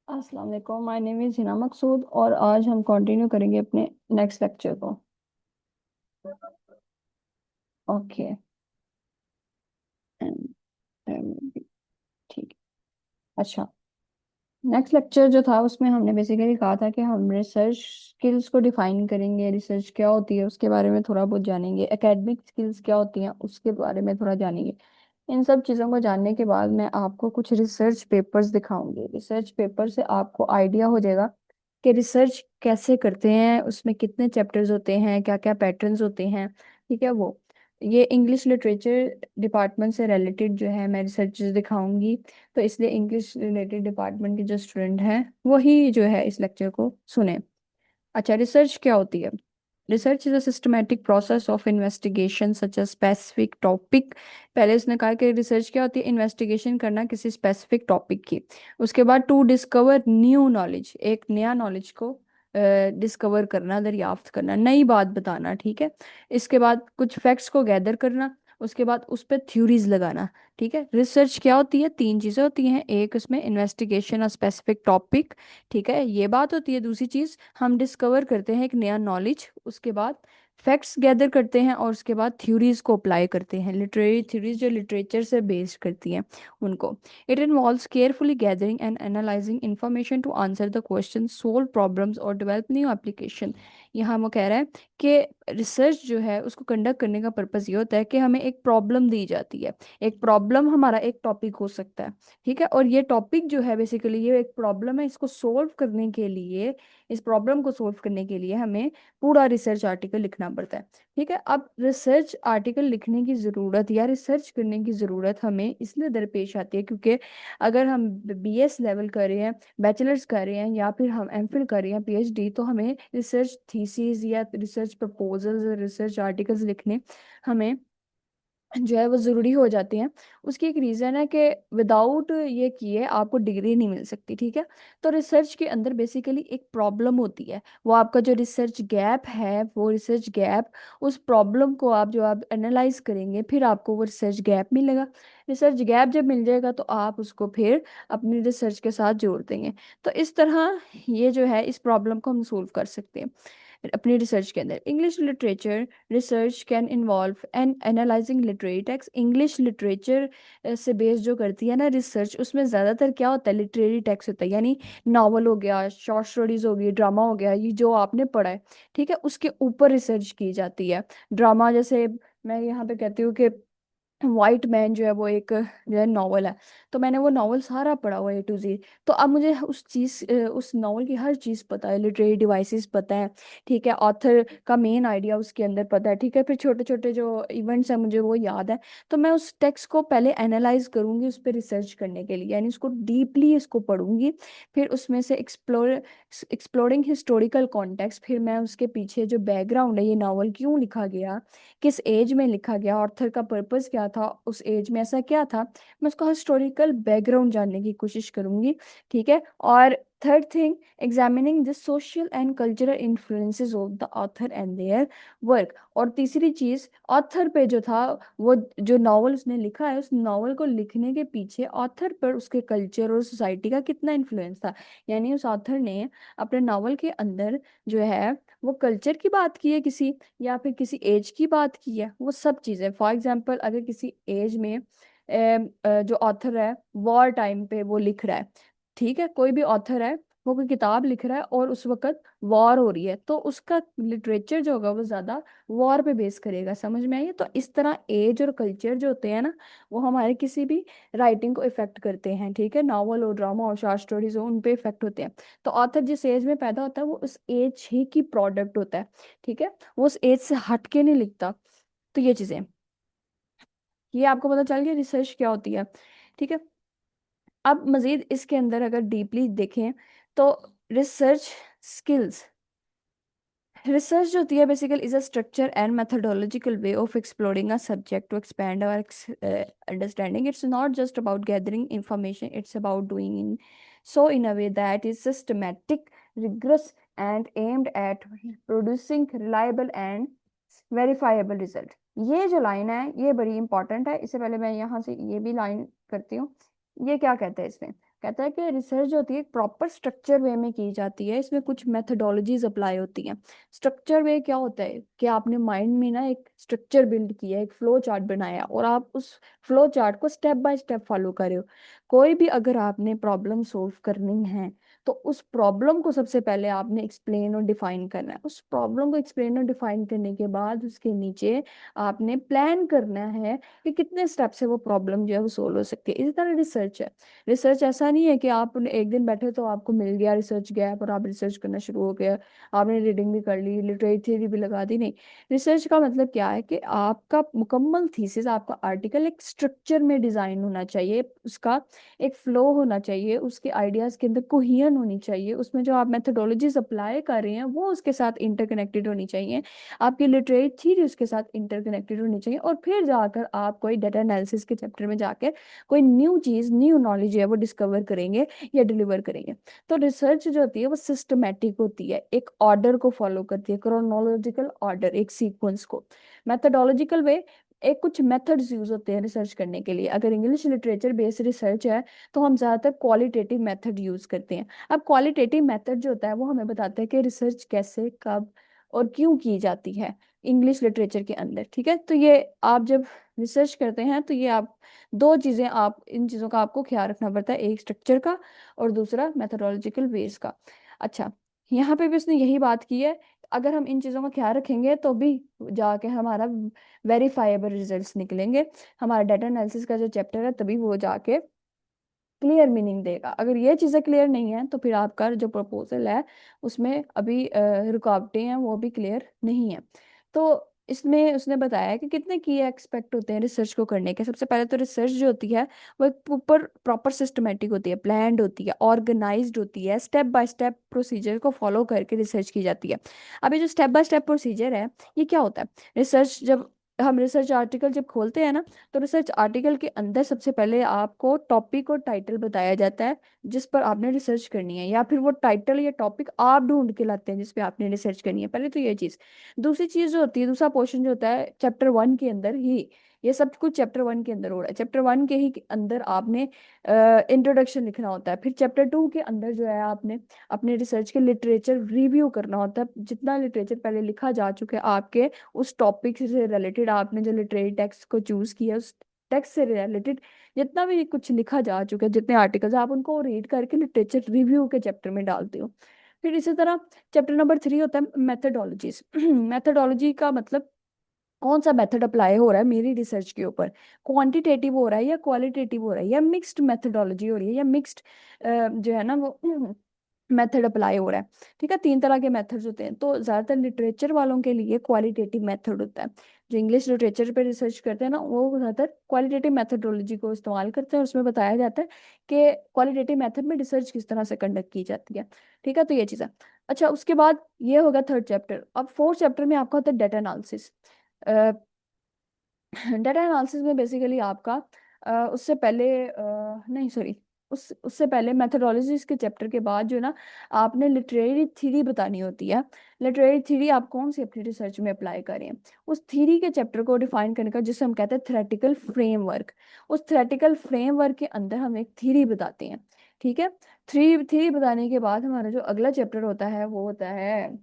अस्सलाम वालेकुम, my name is Hina मकसूद और आज हम कंटिन्यू करेंगे अपने नेक्स्ट लेक्चर को। ओके। ठीक है। अच्छा, नेक्स्ट लेक्चर जो था उसमें हमने बेसिकली कहा था कि हम रिसर्च स्किल्स को डिफाइन करेंगे, रिसर्च क्या होती है उसके बारे में थोड़ा बहुत जानेंगे, एकेडमिक स्किल्स क्या होती हैं उसके बारे में थोड़ा जानेंगे। इन सब चीज़ों को जानने के बाद मैं आपको कुछ रिसर्च पेपर्स दिखाऊंगी। रिसर्च पेपर से आपको आइडिया हो जाएगा कि रिसर्च कैसे करते हैं, उसमें कितने चैप्टर्स होते हैं, क्या क्या पैटर्न्स होते हैं। ठीक है, वो ये इंग्लिश लिटरेचर डिपार्टमेंट से रिलेटेड जो है मैं रिसर्चेस दिखाऊंगी। तो इसलिए इंग्लिश रिलेटेड डिपार्टमेंट के जो स्टूडेंट हैं वही जो है इस लेक्चर को सुने। अच्छा, रिसर्च क्या होती है? Research is a systematic process of investigation such a specific topic. पहले उसने कहा कि रिसर्च क्या होती है, इन्वेस्टिगेशन करना किसी स्पेसिफिक टॉपिक की। उसके बाद टू डिस्कवर न्यू नॉलेज, एक नया नॉलेज को डिस्कवर करना, दरियाफ्त करना, नई बात बताना। ठीक है। इसके बाद कुछ फैक्ट्स को गैदर करना, उसके बाद उस पर थ्योरीज लगाना। ठीक है, रिसर्च क्या होती है? तीन चीज़ें होती हैं। एक उसमें इन्वेस्टिगेशन ऑफ स्पेसिफिक टॉपिक, ठीक है, ये बात होती है। दूसरी चीज़, हम डिस्कवर करते हैं एक नया नॉलेज, उसके बाद फैक्ट्स गैदर करते हैं और उसके बाद थ्योरीज को अप्लाई करते हैं, लिटरेरी थ्योरीज जो लिटरेचर से बेस्ड करती हैं उनको। It involves carefully gathering and analysing information to answer the question, solve problems और डेवलप न्यू एप्लीकेशन। यहाँ वो कह रहा है कि रिसर्च जो है उसको कंडक्ट करने का पर्पस ये होता है कि हमें एक प्रॉब्लम दी जाती है। एक प्रॉब्लम हमारा एक टॉपिक हो सकता है। ठीक है, और ये टॉपिक जो है बेसिकली ये एक प्रॉब्लम है, इसको सोल्व करने के लिए, इस प्रॉब्लम को सोल्व करने के लिए हमें पूरा रिसर्च आर्टिकल लिखना पड़ता है। ठीक है, अब रिसर्च आर्टिकल लिखने की ज़रूरत या रिसर्च करने की ज़रूरत हमें इसलिए दरपेश आती है क्योंकि अगर हम बीएस लेवल कर रहे हैं, बैचलर्स कर रहे हैं या फिर हम एमफिल कर रहे हैं, पीएचडी, तो हमें रिसर्च थीसिस या रिसर्च प्रपोजल्स, रिसर्च आर्टिकल्स लिखने हमें जो है वो ज़रूरी हो जाते हैं। उसकी एक रीज़न है कि विदाउट ये किए आपको डिग्री नहीं मिल सकती। ठीक है, तो रिसर्च के अंदर बेसिकली एक प्रॉब्लम होती है, वो आपका जो रिसर्च गैप है, वो रिसर्च गैप, उस प्रॉब्लम को आप जो आप एनालाइज करेंगे फिर आपको वो रिसर्च गैप मिलेगा। रिसर्च गैप जब मिल जाएगा तो आप उसको फिर अपनी रिसर्च के साथ जोड़ देंगे। तो इस तरह ये जो है इस प्रॉब्लम को हम सोल्व कर सकते हैं अपनी रिसर्च के अंदर। English literature research can involve N analysing literary text. English literature से बेस जो करती है ना रिसर्च, उसमें ज़्यादातर क्या होता है, लिटरेरी टेक्स्ट होता है, यानी नावल हो गया, शॉर्ट स्टोरीज हो गई, ड्रामा हो गया, ये जो आपने पढ़ा है। ठीक है, उसके ऊपर रिसर्च की जाती है। ड्रामा जैसे मैं यहाँ पे कहती हूँ कि वाइट मैन जो है वो एक जो है नॉवल है, तो मैंने वो नॉवल सारा पढ़ा हुआ है A to Z। तो अब मुझे उस चीज़ उस नॉवल की हर चीज़ पता है, लिटरेरी डिवाइसेस पता है। ठीक है, ऑथर का मेन आइडिया उसके अंदर पता है। ठीक है, फिर छोटे छोटे जो इवेंट्स हैं मुझे वो याद है। तो मैं उस टेक्स्ट को पहले एनालाइज करूंगी उस पर रिसर्च करने के लिए, यानी उसको डीपली इसको पढ़ूंगी। फिर उसमें से एक्सप्लोरिंग हिस्टोरिकल कॉन्टेक्स्ट, फिर मैं उसके पीछे जो बैकग्राउंड है, ये नॉवल क्यों लिखा गया, किस एज में लिखा गया, ऑथर का पर्पस क्या था, उस एज में ऐसा क्या था, मैं उसका हिस्टोरिकल बैकग्राउंड जानने की कोशिश करूंगी। ठीक है, और third thing, examining the social and cultural influences of the author and their work. और तीसरी चीज, ऑथर पे जो था, वो जो नॉवल उसने लिखा है, उस नॉवल को लिखने के पीछे ऑथर पर उसके कल्चर और सोसाइटी का कितना इन्फ्लुएंस था। यानी उस ऑथर ने अपने नॉवल के अंदर जो है वो कल्चर की बात की है किसी, या फिर किसी एज की बात की है, वो सब चीज़ें। फॉर एग्जांपल अगर किसी एज में जो ऑथर है वॉर टाइम पे वो लिख रहा है। ठीक है, कोई भी ऑथर है, वो कोई किताब लिख रहा है और उस वक्त वॉर हो रही है, तो उसका लिटरेचर जो होगा वो ज़्यादा वॉर पे बेस करेगा। समझ में आई? तो इस तरह एज और कल्चर जो होते हैं ना, वो हमारे किसी भी राइटिंग को इफेक्ट करते हैं। ठीक है, नावल और ड्रामा और शॉर्ट स्टोरीज हो, उन पे इफेक्ट होते हैं। तो ऑथर जिस एज में पैदा होता है वो उस एज ही की प्रोडक्ट होता है। ठीक है, वो उस एज से हट के नहीं लिखता। तो ये चीजें, ये आपको पता चल गया रिसर्च क्या होती है। ठीक है, अब मजीद इसके अंदर अगर डीपली देखें तो रिसर्च स्किल्स, रिसर्च जो होती है basically is a structure and methodological way of exploring a subject to expand our understanding. It's not just about gathering information, it's about doing in so in a way that is systematic, rigorous and aimed at producing reliable and verifiable result। ये जो line है ये बड़ी important है। इससे पहले मैं यहाँ से ये भी लाइन करती हूँ। ये क्या कहते हैं इसमें, कहता है कि रिसर्च जो होती है एक प्रॉपर स्ट्रक्चर वे में की जाती है, इसमें कुछ मेथडोलॉजीज अप्लाई होती हैं। स्ट्रक्चर वे क्या होता है कि आपने माइंड में ना एक स्ट्रक्चर बिल्ड किया, एक फ्लो चार्ट बनाया, और आप उस फ्लो चार्ट को स्टेप बाय स्टेप फॉलो कर रहे हो। कोई भी अगर आपने प्रॉब्लम सोल्व करनी है तो उस प्रॉब्लम को सबसे पहले आपने एक्सप्लेन और डिफाइन करना है। उस प्रॉब्लम को एक्सप्लेन और डिफाइन करने के बाद उसके नीचे आपने प्लान करना है कि कितने स्टेप से वो प्रॉब्लम जो है वो सोल्व हो सकती है। इसी तरह रिसर्च है। रिसर्च ऐसा नहीं है कि आप एक दिन बैठे तो आपको मिल गया रिसर्च गैप और आप रिसर्च करना शुरू हो गया, आपने रीडिंग भी कर ली, लिटरेचर थ्योरी भी लगा दी। नहीं, रिसर्च का मतलब क्या है कि आपका मुकम्मल थीसिस, आपका आर्टिकल एक स्ट्रक्चर में डिजाइन होना चाहिए, उसका एक फ्लो होना चाहिए, उसके आइडियाज के अंदर कोहियन होनी चाहिए, उसमें जो आप मेथोडोलॉजीज अप्लाई कर रहे हैं वो उसके साथ इंटरकनेक्टेड होनी चाहिए, आपकी लिटरेचर थ्योरी उसके साथ इंटरकनेक्टेड होनी चाहिए, और फिर जाकर आप कोई डाटा एनालिसिस के चैप्टर में जाकर कोई न्यू चीज, न्यू नॉलेज है वो डिस्कवर करेंगे या डिलीवर करेंगे। तो रिसर्च जो होती है वो सिस्टमेटिक होती है, एक ऑर्डर को फॉलो करती है, क्रोनोलॉजिकल ऑर्डर, एक सीक्वेंस को। मैथोडोलॉजिकल वे, एक कुछ मेथड्स यूज होते हैं रिसर्च करने के लिए। अगर इंग्लिश लिटरेचर बेस्ड रिसर्च है तो हम ज्यादातर क्वालिटेटिव मेथड यूज करते हैं। अब क्वालिटेटिव मेथड जो होता है वो हमें बताता है कि रिसर्च कैसे, कब और क्यों की जाती है इंग्लिश लिटरेचर के अंदर। ठीक है, तो ये आप जब रिसर्च करते हैं तो ये आप दो चीजें, आप इन चीजों का आपको ख्याल रखना पड़ता है, एक स्ट्रक्चर का और दूसरा मेथोडोलॉजिकल वेज का। अच्छा, यहाँ पे भी उसने यही बात की है, अगर हम इन चीजों का ख्याल रखेंगे तो भी जाके हमारा वेरीफाइबल रिजल्ट्स निकलेंगे। हमारा डाटा एनालिसिस का जो चैप्टर है तभी वो जाके क्लियर मीनिंग देगा। अगर ये चीज़ें क्लियर नहीं है तो फिर आपका जो प्रपोजल है उसमें अभी रुकावटें हैं, वो भी क्लियर नहीं है। तो इसमें उसने बताया कि कितने की एक्सपेक्ट होते हैं रिसर्च को करने के। सबसे पहले तो रिसर्च जो होती है वो एक प्रॉपर प्रॉपर सिस्टमेटिक होती है, प्लान्ड होती है, ऑर्गेनाइज्ड होती है, स्टेप बाय स्टेप प्रोसीजर को फॉलो करके रिसर्च की जाती है। अब ये जो स्टेप बाय स्टेप प्रोसीजर है ये क्या होता है? रिसर्च जब हम रिसर्च आर्टिकल जब खोलते हैं ना, तो रिसर्च आर्टिकल के अंदर सबसे पहले आपको टॉपिक और टाइटल बताया जाता है जिस पर आपने रिसर्च करनी है, या फिर वो टाइटल या टॉपिक आप ढूंढ के लाते हैं जिस पे आपने रिसर्च करनी है। पहले तो ये चीज। दूसरी चीज जो होती है, दूसरा पोर्शन जो होता है चैप्टर 1 के अंदर ही, ये सब कुछ चैप्टर 1 के अंदर हो रहा है। चैप्टर 1 के ही अंदर आपने इंट्रोडक्शन लिखना होता है। फिर चैप्टर 2 के अंदर जो है आपने अपने रिसर्च के लिटरेचर रिव्यू करना होता है, जितना लिटरेचर पहले लिखा जा चुका है आपके उस टॉपिक से रिलेटेड, आपने जो लिटरेरी टेक्स्ट को चूज किया उस टेक्स्ट से रिलेटेड जितना भी कुछ लिखा जा चुका है, जितने आर्टिकल्स, आप उनको रीड करके लिटरेचर रिव्यू के चैप्टर में डालते हो। फिर इसी तरह चैप्टर नंबर 3 होता है मेथडोलॉजीज। मेथडोलॉजी का मतलब कौन सा मेथड अप्लाई हो रहा है मेरी रिसर्च के ऊपर, क्वांटिटेटिव हो रहा है या क्वालिटेटिव हो रहा है, या मिक्स्ड मेथडोलॉजी हो रही है, या मिक्स्ड जो है ना वो मेथड अप्लाई हो रहा है। ठीक है, 3 तरह के मेथड्स होते हैं। तो ज्यादातर लिटरेचर वालों के लिए क्वालिटेटिव मेथड होता है। जो इंग्लिश लिटरेचर पे रिसर्च करते हैं ना वो ज्यादातर क्वालिटेटिव मेथडोलॉजी को इस्तेमाल करते हैं, और उसमें बताया जाता है कि क्वालिटेटिव मेथड में रिसर्च किस तरह से कंडक्ट की जाती है। ठीक है, तो ये चीज़ है। अच्छा, उसके बाद ये होगा थर्ड चैप्टर। अब फोर्थ चैप्टर में आपका होता है डाटा एनालिसिस। डाटा एनालिसिस में बेसिकली आपका उससे पहले नहीं सॉरी, उससे पहले मैथडोलॉजीज के चैप्टर के बाद जो है ना आपने लिटरेरी थ्योरी बतानी होती है। लिटरेरी थ्योरी आप कौन सी अपनी रिसर्च में अप्लाई करें, उस थ्योरी के चैप्टर को डिफाइन करने का जिसे हम कहते हैं थ्योरेटिकल फ्रेमवर्क। उस थ्योरेटिकल फ्रेमवर्क के अंदर हम एक थ्योरी बताते हैं। ठीक है, थ्री थ्योरी बताने के बाद हमारा जो अगला चैप्टर होता है वो होता है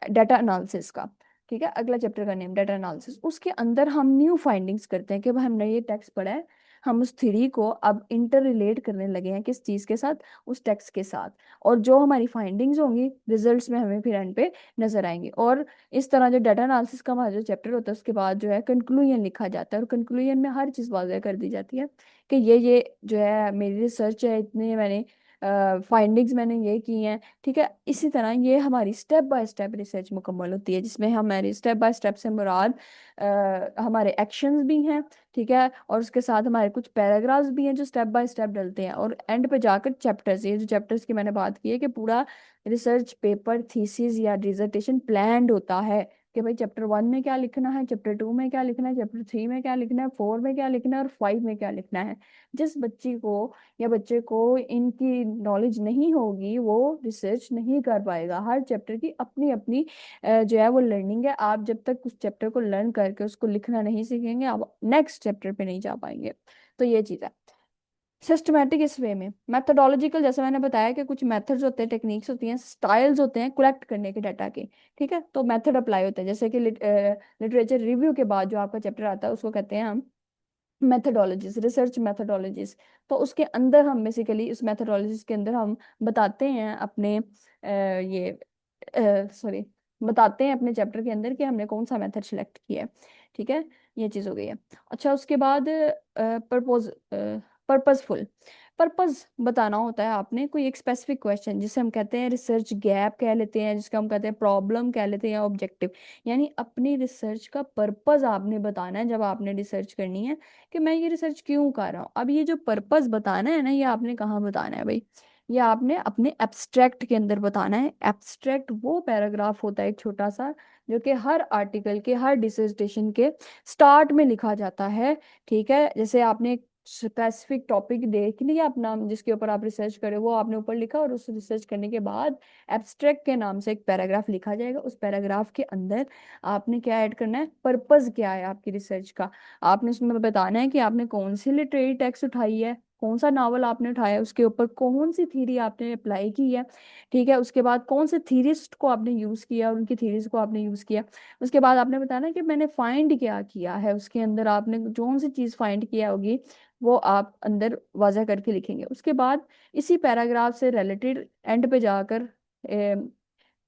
डाटा एनालिसिस का। ठीक है, अगला चैप्टर का नेम डाटा एनालिसिस। उसके अंदर हम न्यू फाइंडिंग्स करते हैं कि भाई हमने ये टेक्स्ट पढ़ा है, हम उस थ्योरी को अब इंटर रिलेट करने लगे हैं किस चीज के साथ, उस टेक्स्ट के साथ, और जो हमारी फाइंडिंग्स होंगी रिजल्ट्स में हमें फिर एंड पे नजर आएंगे। और इस तरह जो डाटा एनालिसिस का हमारा जो चैप्टर होता है उसके बाद जो है कंक्लूजन लिखा जाता है, और कंक्लूजन में हर चीज वाज़ह कर दी जाती है कि ये जो है मेरी रिसर्च है, इतने मैंने फाइंडिंग्स मैंने ये की हैं। ठीक है, इसी तरह ये हमारी स्टेप बाय स्टेप रिसर्च मुकम्मल होती है, जिसमें हमारी स्टेप बाय स्टेप से मुराद हमारे एक्शंस भी हैं। ठीक है, और उसके साथ हमारे कुछ पैराग्राफ्स भी हैं जो स्टेप बाय स्टेप डलते हैं, और एंड पे जाकर चैप्टर्स, ये जो चैप्टर्स की मैंने बात की है कि पूरा रिसर्च पेपर, थीसिस या डिसर्टेशन प्लान्ड होता है कि भाई चैप्टर 1 में क्या लिखना है, चैप्टर 2 में क्या लिखना है, चैप्टर 3 में क्या लिखना है, 4 में क्या लिखना है, और 5 में क्या लिखना है। जिस बच्ची को या बच्चे को इनकी नॉलेज नहीं होगी वो रिसर्च नहीं कर पाएगा। हर चैप्टर की अपनी अपनी जो है वो लर्निंग है। आप जब तक उस चैप्टर को लर्न करके उसको लिखना नहीं सीखेंगे आप नेक्स्ट चैप्टर पे नहीं जा पाएंगे। तो ये चीज़ है। सिस्टमेटिक इस वे में, मैथडोलॉजिकल जैसे मैंने बताया कि कुछ मेथड्स होते हैं, टेक्निक्स होती हैं, स्टाइल्स होते हैं कलेक्ट करने के डाटा के। ठीक है, तो मेथड अप्लाई होता है, जैसे कि लिटरेचर रिव्यू के बाद जो आपका चैप्टर आता है उसको कहते हैं हम मैथडोलॉजीज, रिसर्च मैथडोलॉजीज। तो उसके अंदर हम बेसिकली उस मैथडोलॉजीज के अंदर हम बताते हैं अपने ये सॉरी बताते हैं अपने चैप्टर के अंदर कि हमने कौन सा मेथड सिलेक्ट किया है। ठीक है, ये चीज़ हो गई है। अच्छा, उसके बाद पर्पजफुल, पर्पस बताना होता है आपने कोई एक स्पेसिफिक क्वेश्चन, जिसे हम कहते हैं रिसर्च गैप कह लेते हैं, जिसका हम कहते हैं प्रॉब्लम कह लेते हैं, या ऑब्जेक्टिव। यानी अपनी रिसर्च का पर्पस आपने बताना है जब आपने रिसर्च करनी है, कि मैं ये रिसर्च क्यों कर रहा हूँ। अब ये जो पर्पस बताना है ना, ये आपने कहाँ बताना है भाई, ये आपने अपने एब्स्ट्रैक्ट के अंदर बताना है। एब्स्ट्रैक्ट वो पैराग्राफ होता है एक छोटा सा, जो कि हर आर्टिकल के, हर डिसर्टेशन के स्टार्ट में लिखा जाता है। ठीक है, जैसे आपने स्पेसिफिक टॉपिक देख लिया अपना, जिसके ऊपर आप रिसर्च करें वो आपने ऊपर लिखा, और उस रिसर्च करने के बाद एब्स्ट्रैक्ट के नाम से एक पैराग्राफ लिखा जाएगा। उस पैराग्राफ के अंदर आपने क्या ऐड करना है, पर्पस क्या है आपकी रिसर्च का। आपने उसमें बताना है कि आपने कौन सी लिटरेरी टेक्स्ट उठाई है, कौन सा नावल आपने उठाया है, उसके ऊपर कौन सी थीरी आपने अप्लाई की है। ठीक है, उसके बाद कौन से थीरिस्ट को आपने यूज़ किया और उनकी थीरीज को आपने यूज़ किया। उसके बाद आपने बताना है कि मैंने फाइंड क्या किया है, उसके अंदर आपने जो सी चीज़ फाइंड किया होगी वो आप अंदर वाज़ह करके लिखेंगे। उसके बाद इसी पैराग्राफ से रिलेटेड एंड पे जाकर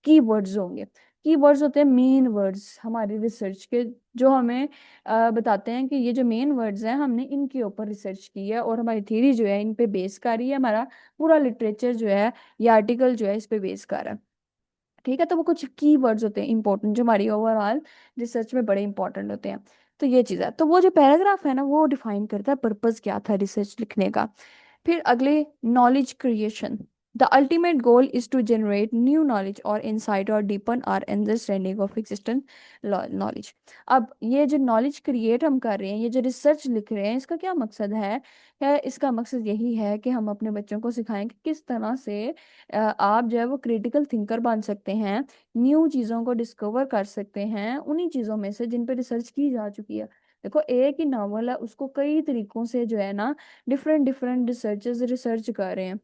की वर्ड्स होंगे। की वर्ड्स होते हैं मेन वर्ड्स हमारी रिसर्च के, जो हमें बताते हैं कि ये जो मेन वर्ड्स हैं हमने इनके ऊपर रिसर्च की है, और हमारी थ्योरी जो है इन पे बेस कर रही है, हमारा पूरा लिटरेचर जो है, ये आर्टिकल जो है इस पे बेस कर रहा है। ठीक है, तो वो कुछ की वर्ड्स होते हैं इंपॉर्टेंट, जो हमारी ओवरऑल रिसर्च में बड़े इंपॉर्टेंट होते हैं। तो ये चीज़ है, तो वो जो पैराग्राफ है ना, वो डिफाइन करता है पर्पस क्या था रिसर्च लिखने का। फिर अगले, knowledge creation. The ultimate goal is to generate new knowledge और इंसाइट और deepen our understanding of existent knowledge. अब ये जो नॉलेज क्रिएट हम कर रहे हैं, ये जो रिसर्च लिख रहे हैं, इसका क्या मकसद है इसका मकसद यही है कि हम अपने बच्चों को सिखाएं कि किस तरह से आप जो है वो क्रिटिकल थिंकर बन सकते हैं, न्यू चीज़ों को डिस्कवर कर सकते हैं उन्हीं चीज़ों में से जिन पे रिसर्च की जा चुकी है। देखो, एक ही नावल है, उसको कई तरीकों से जो है ना, डिफरेंट डिफरेंट रिसर्चर्स रिसर्च कर रहे हैं।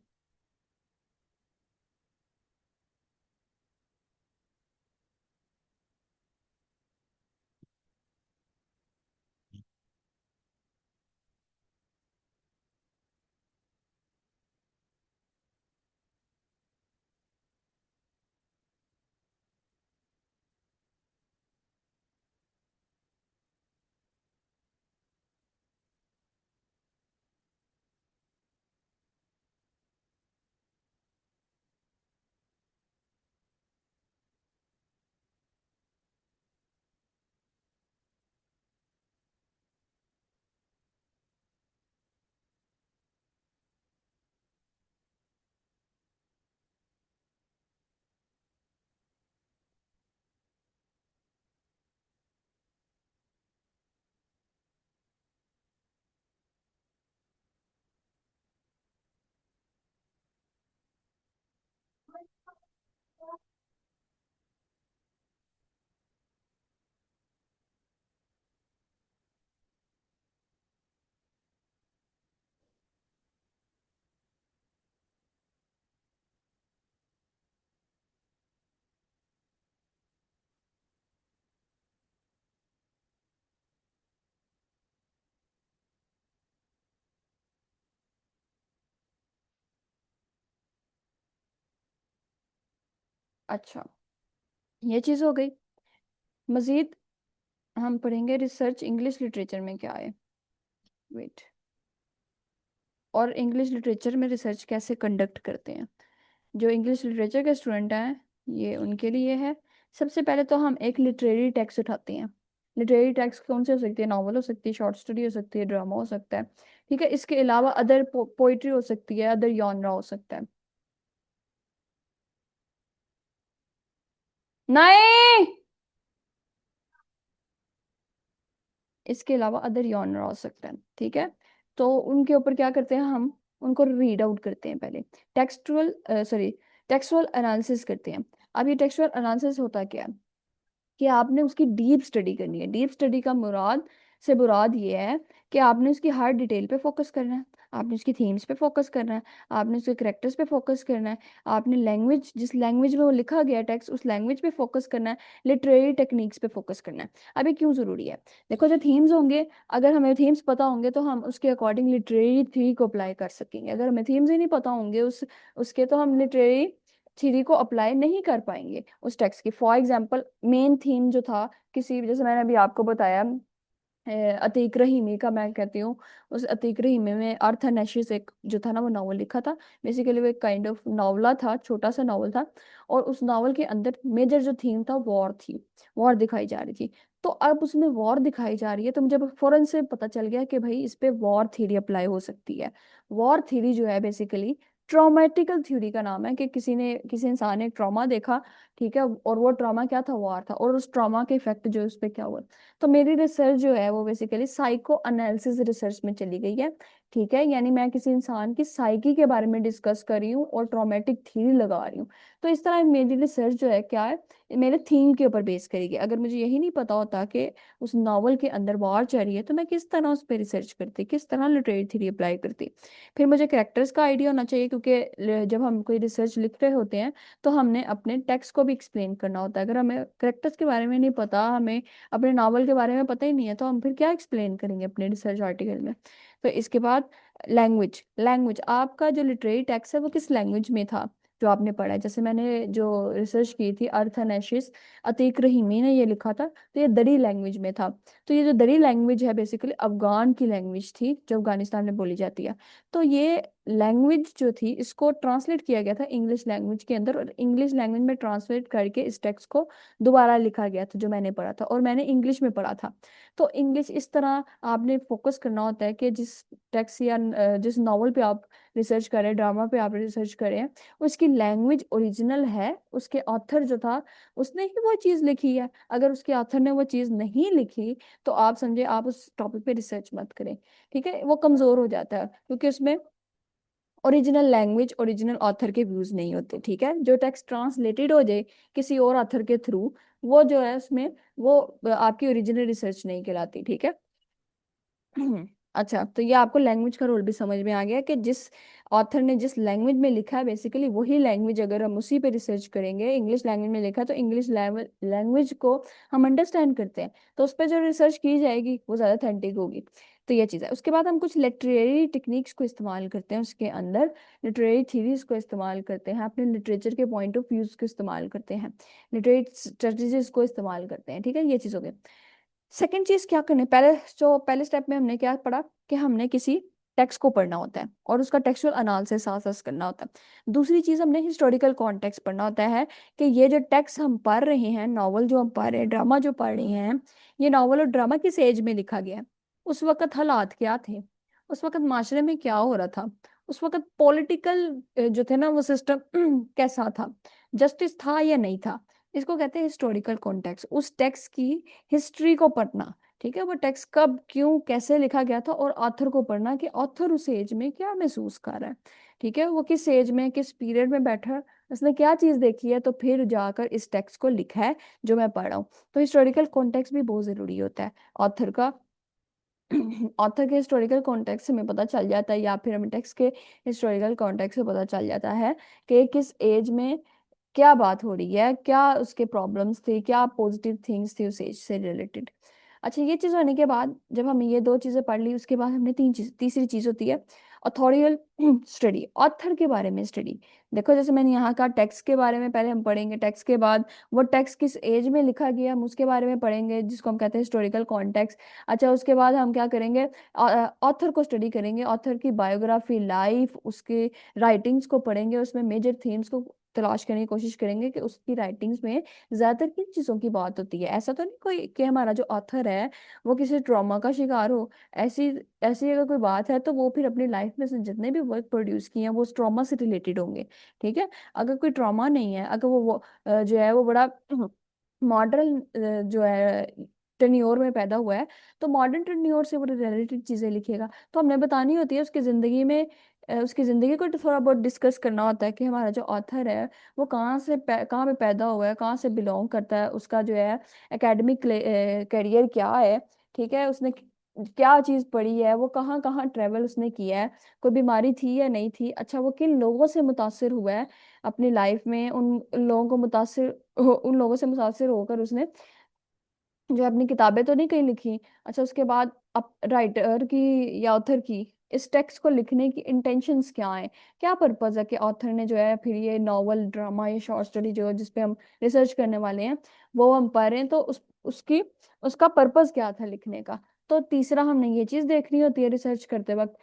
अच्छा, ये चीज़ हो गई। मजीद हम पढ़ेंगे रिसर्च इंग्लिश लिटरेचर में क्या है। वेट, और इंग्लिश लिटरेचर में रिसर्च कैसे कंडक्ट करते हैं। जो इंग्लिश लिटरेचर के स्टूडेंट हैं, ये उनके लिए है। सबसे पहले तो हम एक लिटरेरी टेक्स्ट उठाते हैं। लिटरेरी टेक्स्ट कौन सी हो सकती है, नॉवल हो सकती है, शॉर्ट स्टोरी हो सकती है, ड्रामा हो सकता है। ठीक है, इसके अलावा अदर पोइट्री हो सकती है, अदर यॉनरा हो सकता है। नहीं, इसके अलावा अदर यॉनरा हो सकता है। ठीक है, तो उनके ऊपर क्या करते हैं हम, उनको रीड आउट करते हैं पहले। टेक्सचुअल सॉरी टेक्सचुअल एनालिसिस करते हैं। अब ये टेक्सचुअल एनालिसिस होता क्या है, कि आपने उसकी डीप स्टडी करनी है। डीप स्टडी का मुराद ये है कि आपने उसकी हर डिटेल पे फोकस करना है। आपने उसकी थीम्स पे फोकस करना है, आपने उसके करेक्टर्स पे फोकस करना है, आपने लैंग्वेज, जिस लैंग्वेज में वो लिखा गया टेक्स्ट उस लैंग्वेज पे फोकस करना है, लिटरेरी टेक्निक्स पे फोकस करना है। अब ये क्यों जरूरी है? देखो जो थीम्स होंगे, अगर हमें थीम्स पता होंगे तो हम उसके अकॉर्डिंग लिटरेरी थ्योरी को अप्लाई कर सकेंगे। अगर हमें थीम्स ही नहीं पता होंगे उसके, तो हम लिटरेरी थ्योरी को अप्लाई नहीं कर पाएंगे उस टेक्स्ट की। फॉर एग्जाम्पल मेन थीम जो था किसी, जैसे मैंने अभी आपको बताया अतीक रहीमी का, मैं कहती हूँ उस अतीक रहीमी में अर्थनेशिस एक जो था ना वो नावल लिखा था। बेसिकली वो एक काइंड ऑफ नावला था, छोटा सा नावल था। और उस नावल के अंदर मेजर जो थीम था वॉर थी, वॉर दिखाई जा रही थी। तो अब उसमें वॉर दिखाई जा रही है, तो मुझे फौरन से पता चल गया कि भाई इस पे वॉर थ्योरी अप्लाई हो सकती है। वॉर थ्योरी जो है बेसिकली ट्रॉमेटिकल थ्योरी का नाम है, कि किसी इंसान ने ट्रॉमा देखा, ठीक है, और वो ट्रॉमा क्या था? वॉर था, और उस ट्रॉमा के इफेक्ट जो है उस पर क्या हुआ। तो मेरी रिसर्च जो है वो बेसिकली साइको एनालिसिस रिसर्च में चली गई है, ठीक है, यानी मैं किसी इंसान की साइकी के बारे में डिस्कस कर रही हूँ और ट्रॉमेटिक थ्योरी लगा रही हूँ। तो इस तरह मेरी रिसर्च जो है क्या है, मेरे थीम के ऊपर बेस करेगी। अगर मुझे यही नहीं पता होता कि उस नावल के अंदर वार चल रही है, तो मैं किस तरह उस पर रिसर्च करती, किस तरह लिटरेरी थ्योरी अप्लाई करती। फिर मुझे कैरेक्टर्स का आइडिया होना चाहिए, क्योंकि जब हम कोई रिसर्च लिख रहे होते हैं तो हमने अपने टेक्स्ट को भी एक्सप्लेन करना होता है। अगर हमें कैरेक्टर्स के बारे में नहीं पता, हमें अपने नावल के बारे में पता ही नहीं है, तो हम फिर क्या एक्सप्लेन करेंगे अपने रिसर्च आर्टिकल में। तो इसके बाद लैंग्वेज, लैंग्वेज आपका जो लिटरेरी टेक्स्ट है वो किस लैंग्वेज में था जो आपने पढ़ा है। जैसे मैंने जो रिसर्च की थी अर्थनेशिस अतीक रहीमी ने ये लिखा था, तो ये दरी लैंग्वेज में था। तो ये जो दरी लैंग्वेज है बेसिकली अफगान की लैंग्वेज थी जो अफगानिस्तान में बोली जाती है। तो ये लैंग्वेज जो थी इसको ट्रांसलेट किया गया था इंग्लिश लैंग्वेज के अंदर, और इंग्लिश लैंग्वेज में ट्रांसलेट करके इस टेक्स्ट को दोबारा लिखा गया था जो मैंने पढ़ा था, और मैंने इंग्लिश में पढ़ा था। तो इंग्लिश इस तरह आपने फोकस करना होता है कि जिस टेक्स्ट या जिस नॉवल पे आप रिसर्च करें, ड्रामा पे आप रिसर्च करें, उसकी लैंग्वेज ओरिजिनल है, उसके ऑथर जो था उसने ही वो चीज़ लिखी है। अगर उसके ऑथर ने वो चीज़ नहीं लिखी तो आप समझे आप उस टॉपिक पे रिसर्च मत करें, ठीक है, वो कमजोर हो जाता है, क्योंकि उसमें ओरिजिनल लैंग्वेज ओरिजिनल ऑथर के व्यूज नहीं होते, ठीक है। जो टेक्स्ट ट्रांसलेटेड हो जाए किसी और ऑथर के थ्रू, वो जो है उसमें वो आपकी ओरिजिनल रिसर्च नहीं कहलाती, ठीक है। अच्छा, तो ये आपको लैंग्वेज का रोल भी समझ में आ गया कि जिस ऑथर ने जिस लैंग्वेज में लिखा है बेसिकली वही लैंग्वेज अगर हम उसी पे रिसर्च करेंगे, इंग्लिश लैंग्वेज में लिखा है तो इंग्लिश लैंग्वेज को हम अंडरस्टैंड करते हैं, तो उस पर जो रिसर्च की जाएगी वो ज़्यादा अथेंटिक होगी। तो ये चीज़ है। उसके बाद हम कुछ लिटरेरी टेक्निक्स को इस्तेमाल करते हैं, उसके अंदर लिटरेरी थीरीज को इस्तेमाल करते हैं, अपने लिटरेचर के पॉइंट ऑफ व्यूज को इस्तेमाल करते हैं, लिटरेरी स्ट्रेटजीज को इस्तेमाल करते हैं, ठीक है। ये चीज़ हो गई। सेकंड चीज क्या करनी, पहले स्टेप में हमने क्या पढ़ा कि हमने किसी टेक्स्ट को पढ़ना होता है और उसका टेक्सचुअल एनालिसिस साथ करना होता है। दूसरी चीज हमने हिस्टोरिकल कॉन्टेक्स्ट पढ़ना होता है, कि ये जो टेक्स्ट हम पढ़ रहे हैं, नॉवल जो हम पढ़ रहे हैं, ड्रामा जो पढ़ रहे हैं, ये नॉवल और ड्रामा किस एज में लिखा गया है, उस वक्त हालात क्या थे, उस वक्त माशरे में क्या हो रहा था, उस वक्त पॉलिटिकल जो थे ना वो सिस्टम कैसा था, जस्टिस था या नहीं था। इसको कहते हैं हिस्टोरिकल कॉन्टेक्स्ट, उस टेक्स्ट की हिस्ट्री को पढ़ना, ठीक है। वो टेक्स्ट कब क्यों कैसे लिखा गया था, और ऑथर को पढ़ना कि ऑथर उस एज में क्या महसूस कर रहा है, ठीक है, वो किस एज में किस पीरियड में बैठा है, उसने क्या चीज़ देखी है, तो फिर जाकर इस टेक्स्ट को लिखा है जो मैं पढ़ रहा हूँ। तो हिस्टोरिकल कॉन्टेक्स्ट भी बहुत ज़रूरी होता है ऑथर का। ऑथर के हिस्टोरिकल कॉन्टेक्स्ट से हमें पता चल जाता है, या फिर हमें टेक्स्ट के हिस्टोरिकल कॉन्टेक्स्ट से पता चल जाता है कि किस एज में क्या बात हो रही है, क्या उसके प्रॉब्लम्स थे, क्या पॉजिटिव थिंग्स थी उस एज से रिलेटेड। अच्छा, ये चीज़ होने के बाद जब हमने ये दो चीज़ें पढ़ ली, उसके बाद हमने तीसरी चीज़ होती है ऑथोरियल स्टडी, ऑथर के बारे में स्टडी। देखो जैसे मैंने यहाँ कहा टेक्स्ट के बारे में पहले हम पढ़ेंगे, टेक्स्ट के बाद वो टेक्स्ट किस एज में लिखा गया हम उसके बारे में पढ़ेंगे, जिसको हम कहते हैं हिस्टोरिकल कॉन्टेक्स्ट। अच्छा, उसके बाद हम क्या करेंगे, ऑथर को स्टडी करेंगे, ऑथर की बायोग्राफी, लाइफ, उसके राइटिंग्स को पढ़ेंगे, उसमें मेजर थीम्स को तलाश करने की कोशिश करेंगे कि उसकी राइटिंग्स में ज्यादातर किन चीजों की बात होती है। ऐसा तो नहीं कोई कि हमारा जो ऑथर है वो किसी ट्रॉमा का शिकार हो, ऐसी ऐसी अगर कोई बात है तो वो फिर अपनी लाइफ में से जितने भी वर्क प्रोड्यूस किए हैं वो ट्रॉमा से रिलेटेड होंगे, ठीक है। अगर कोई ट्रॉमा नहीं है, अगर वो जो है वो बड़ा मॉडर्न जो है टेन्योर में पैदा हुआ है, तो मॉडर्न टेन्योर से वो रिलेटेड चीजें लिखेगा। तो हमने बतानी होती है उसकी जिंदगी में, उसकी जिंदगी को तो थोड़ा बहुत डिस्कस करना होता है कि हमारा जो ऑथर है वो कहाँ पे पैदा हुआ है, कहाँ से बिलोंग करता है, उसका जो है एकेडमिक करियर क्या है, ठीक है, उसने क्या चीज पढ़ी है, वो कहाँ कहाँ ट्रेवल उसने किया है, कोई बीमारी थी या नहीं थी, अच्छा वो किन लोगों से मुतासिर हुआ है अपनी लाइफ में, उन लोगों को उन लोगों से मुतासिर होकर उसने जो अपनी किताबें तो नहीं कहीं लिखी। अच्छा उसके बाद अब राइटर की या ऑथर की इस टेक्स्ट को लिखने की इंटेंशंस क्या है, क्या पर्पज है कि ऑथर ने जो है फिर ये नॉवल ड्रामा या शॉर्ट स्टोरी जो जिस पे हम रिसर्च करने वाले हैं वो हम पढ़ रहे हैं, तो उसकी उसका पर्पज क्या था लिखने का। तो तीसरा हमने ये चीज देखनी होती है रिसर्च करते वक्त।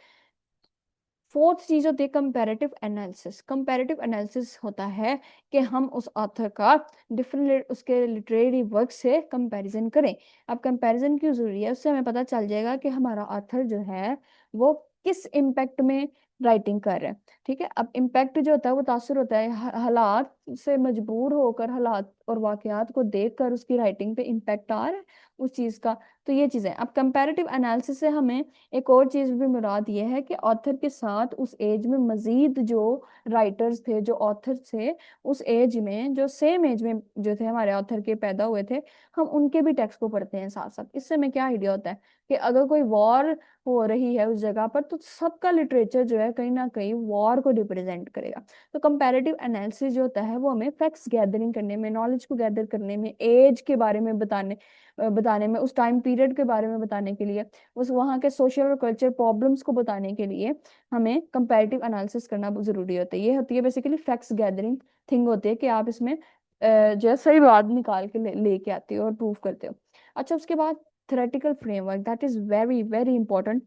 फोर्थ चीज होती है कंपैरेटिव एनालिसिस। कंपैरेटिव एनालिसिस होता है कि हम उस ऑथर का डिफरेंट उसके लिटरेरी वर्क से कंपैरिजन करें। अब कंपैरिजन क्यों जरूरी है, उससे हमें पता चल जाएगा कि हमारा ऑथर जो है वो किस इम्पैक्ट में राइटिंग कर रहा है। ठीक है, अब इम्पैक्ट जो होता है वो तासुर होता है हालात से मजबूर होकर, हालात और वाकयात को देखकर उसकी राइटिंग पे इम्पैक्ट आ रहा है उस चीज का। तो ये चीजें, अब कंपैरेटिव एनालिसिस से हमें एक और चीज भी मुराद ये है कि ऑथर के साथ उस एज में मजीद जो राइटर्स थे, जो ऑथर थे उस एज में, जो सेम एज में जो थे हमारे ऑथर के पैदा हुए थे, हम उनके भी टेक्स्ट को पढ़ते हैं साथ साथ। इससे हमें क्या आइडिया होता है कि अगर कोई वॉर हो रही है उस जगह पर तो सबका लिटरेचर जो है कहीं ना कहीं वॉर को रिप्रेजेंट करेगा। तो कंपैरेटिव एनालिसिस जो होता है वो हमें फैक्ट्स गैदरिंग करने में, नॉलेज को गैदर करने में, एज के बारे में बताने में, उस टाइम पीरियड के बारे में बताने के लिए, उस वहाँ के सोशल और कल्चर प्रॉब्लम्स को बताने के लिए हमें कंपैरेटिव एनालिसिस करना बहुत जरूरी होता है। ये होती है बेसिकली फैक्ट्स गैदरिंग थिंग होती है कि आप इसमें जो है सही बात निकाल के लेके आते हो और प्रूव करते हो। अच्छा उसके बाद theoretical framework, that is very very important.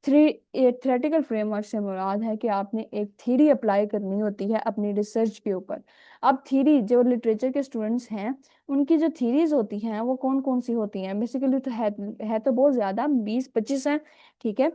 Three theoretical framework से मुराद है कि आपने एक थ्योरी अप्लाई करनी होती है अपनी रिसर्च के ऊपर। अब थ्योरी जो लिटरेचर के स्टूडेंट्स हैं उनकी जो थीरीज होती हैं वो कौन कौन सी होती हैं, बेसिकली तो है तो बहुत ज्यादा, 20-25 हैं। ठीक है,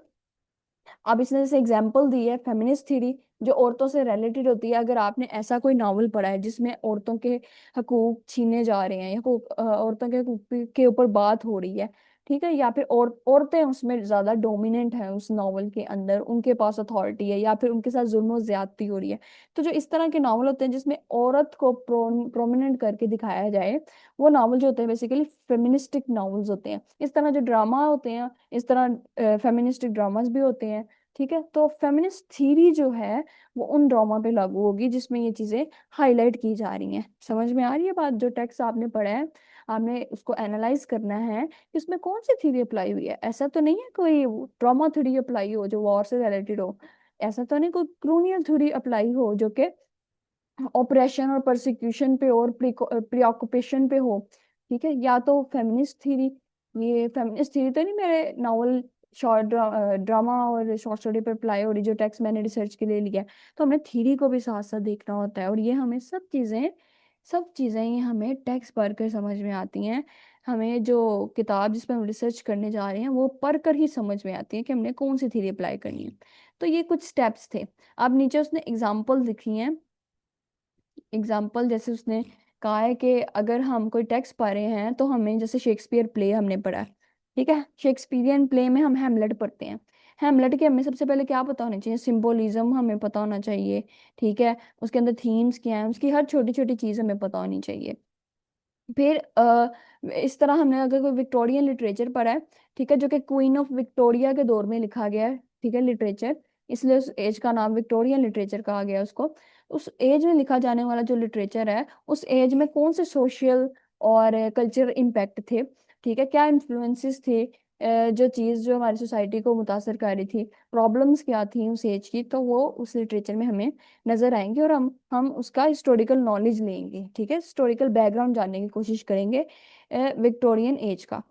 अब इसने जैसे एग्जांपल दी है फेमिनिस्ट थ्योरी जो औरतों से रिलेटेड होती है। अगर आपने ऐसा कोई नावल पढ़ा है जिसमें औरतों के हकूक छीने जा रहे हैं या औरतों के हकूक के ऊपर बात हो रही है, ठीक है, या फिर औरतें उसमें ज्यादा डोमिनेंट हैं उस नावल के अंदर, उनके पास अथॉरिटी है या फिर उनके साथ जुल्म और ज्यादती हो रही है, तो जो इस तरह के नावल होते हैं जिसमें औरत को प्रोमिनेंट करके दिखाया जाए, वो नावल जो होते हैं बेसिकली फेमिनिस्टिक नावल्स होते हैं। इस तरह जो ड्रामा होते हैं, इस तरह फेमिनिस्टिक ड्रामास भी होते हैं। ठीक है, तो फेमिनिस्ट थीरी जो है वो उन ड्रामा पे लागू होगी जिसमें ये चीजें हाईलाइट की जा रही हैं। समझ में आ रही है बात, जो टेक्स्ट आपने पढ़ा है आपने उसको एनालाइज करना है कि उसमें कौन सी थ्योरी अप्लाई हुई है। ऐसा तो नहीं है कोई ड्रामा थ्योरी अप्लाई हो जो वॉर से रिलेटेड हो, ऐसा तो नहीं कोई क्लोनियल थ्योरी अप्लाई हो जो कि ऑपरेशन और परसिक्यूशन पे और प्रिऑक्युपेशन पे हो। ठीक है, या तो फेमिनिस्ट थ्योरी, ये फेमिनिस्ट थ्योरी तो नहीं मेरे नावल शॉर्ट ड्रामा और शॉर्ट स्टोरी पे अप्लाई हो रही जो टेक्स्ट मैंने रिसर्च के लिए लिया है। तो हमने थ्योरी को भी साथ साथ देखना होता है, और ये हमें सब चीज़ें ये हमें टेक्स्ट पढ़ कर समझ में आती हैं। हमें जो किताब जिस पर हम रिसर्च करने जा रहे हैं वो पढ़ कर ही समझ में आती है कि हमने कौन सी थ्योरी अप्लाई करनी है। तो ये कुछ स्टेप्स थे। अब नीचे उसने एग्जाम्पल लिखी हैं। एग्जाम्पल जैसे उसने कहा है कि अगर हम कोई टेक्स्ट पढ़ रहे हैं तो हमें, जैसे शेक्सपियर प्ले हमने पढ़ा है, ठीक है, शेक्सपियरियन प्ले में हम हेमलेट पढ़ते हैं। हेमलेट के हमें सबसे पहले क्या पता होना चाहिए, सिंबोलिज्म हमें पता होना चाहिए। ठीक है, उसके अंदर थीम्स क्या है, उसकी हर छोटी छोटी चीज़ हमें पता होनी चाहिए। फिर इस तरह हमने अगर कोई विक्टोरियन लिटरेचर पढ़ा है, ठीक है, जो कि क्वीन ऑफ विक्टोरिया के दौर में लिखा गया है, ठीक है, लिटरेचर, इसलिए उस एज का नाम विक्टोरियन लिटरेचर कहा गया है उसको। उस एज में लिखा जाने वाला जो लिटरेचर है उस एज में कौन से सोशल और कल्चरल इम्पैक्ट थे, ठीक है, क्या इन्फ्लुएंसेस थे, जो चीज़ जो हमारी सोसाइटी को मुतासर कर रही थी, प्रॉब्लम्स क्या थी उस एज की, तो वो उस लिटरेचर में हमें नजर आएंगे, और हम उसका हिस्टोरिकल नॉलेज लेंगे। ठीक है, हिस्टोरिकल बैकग्राउंड जानने की कोशिश करेंगे विक्टोरियन एज का।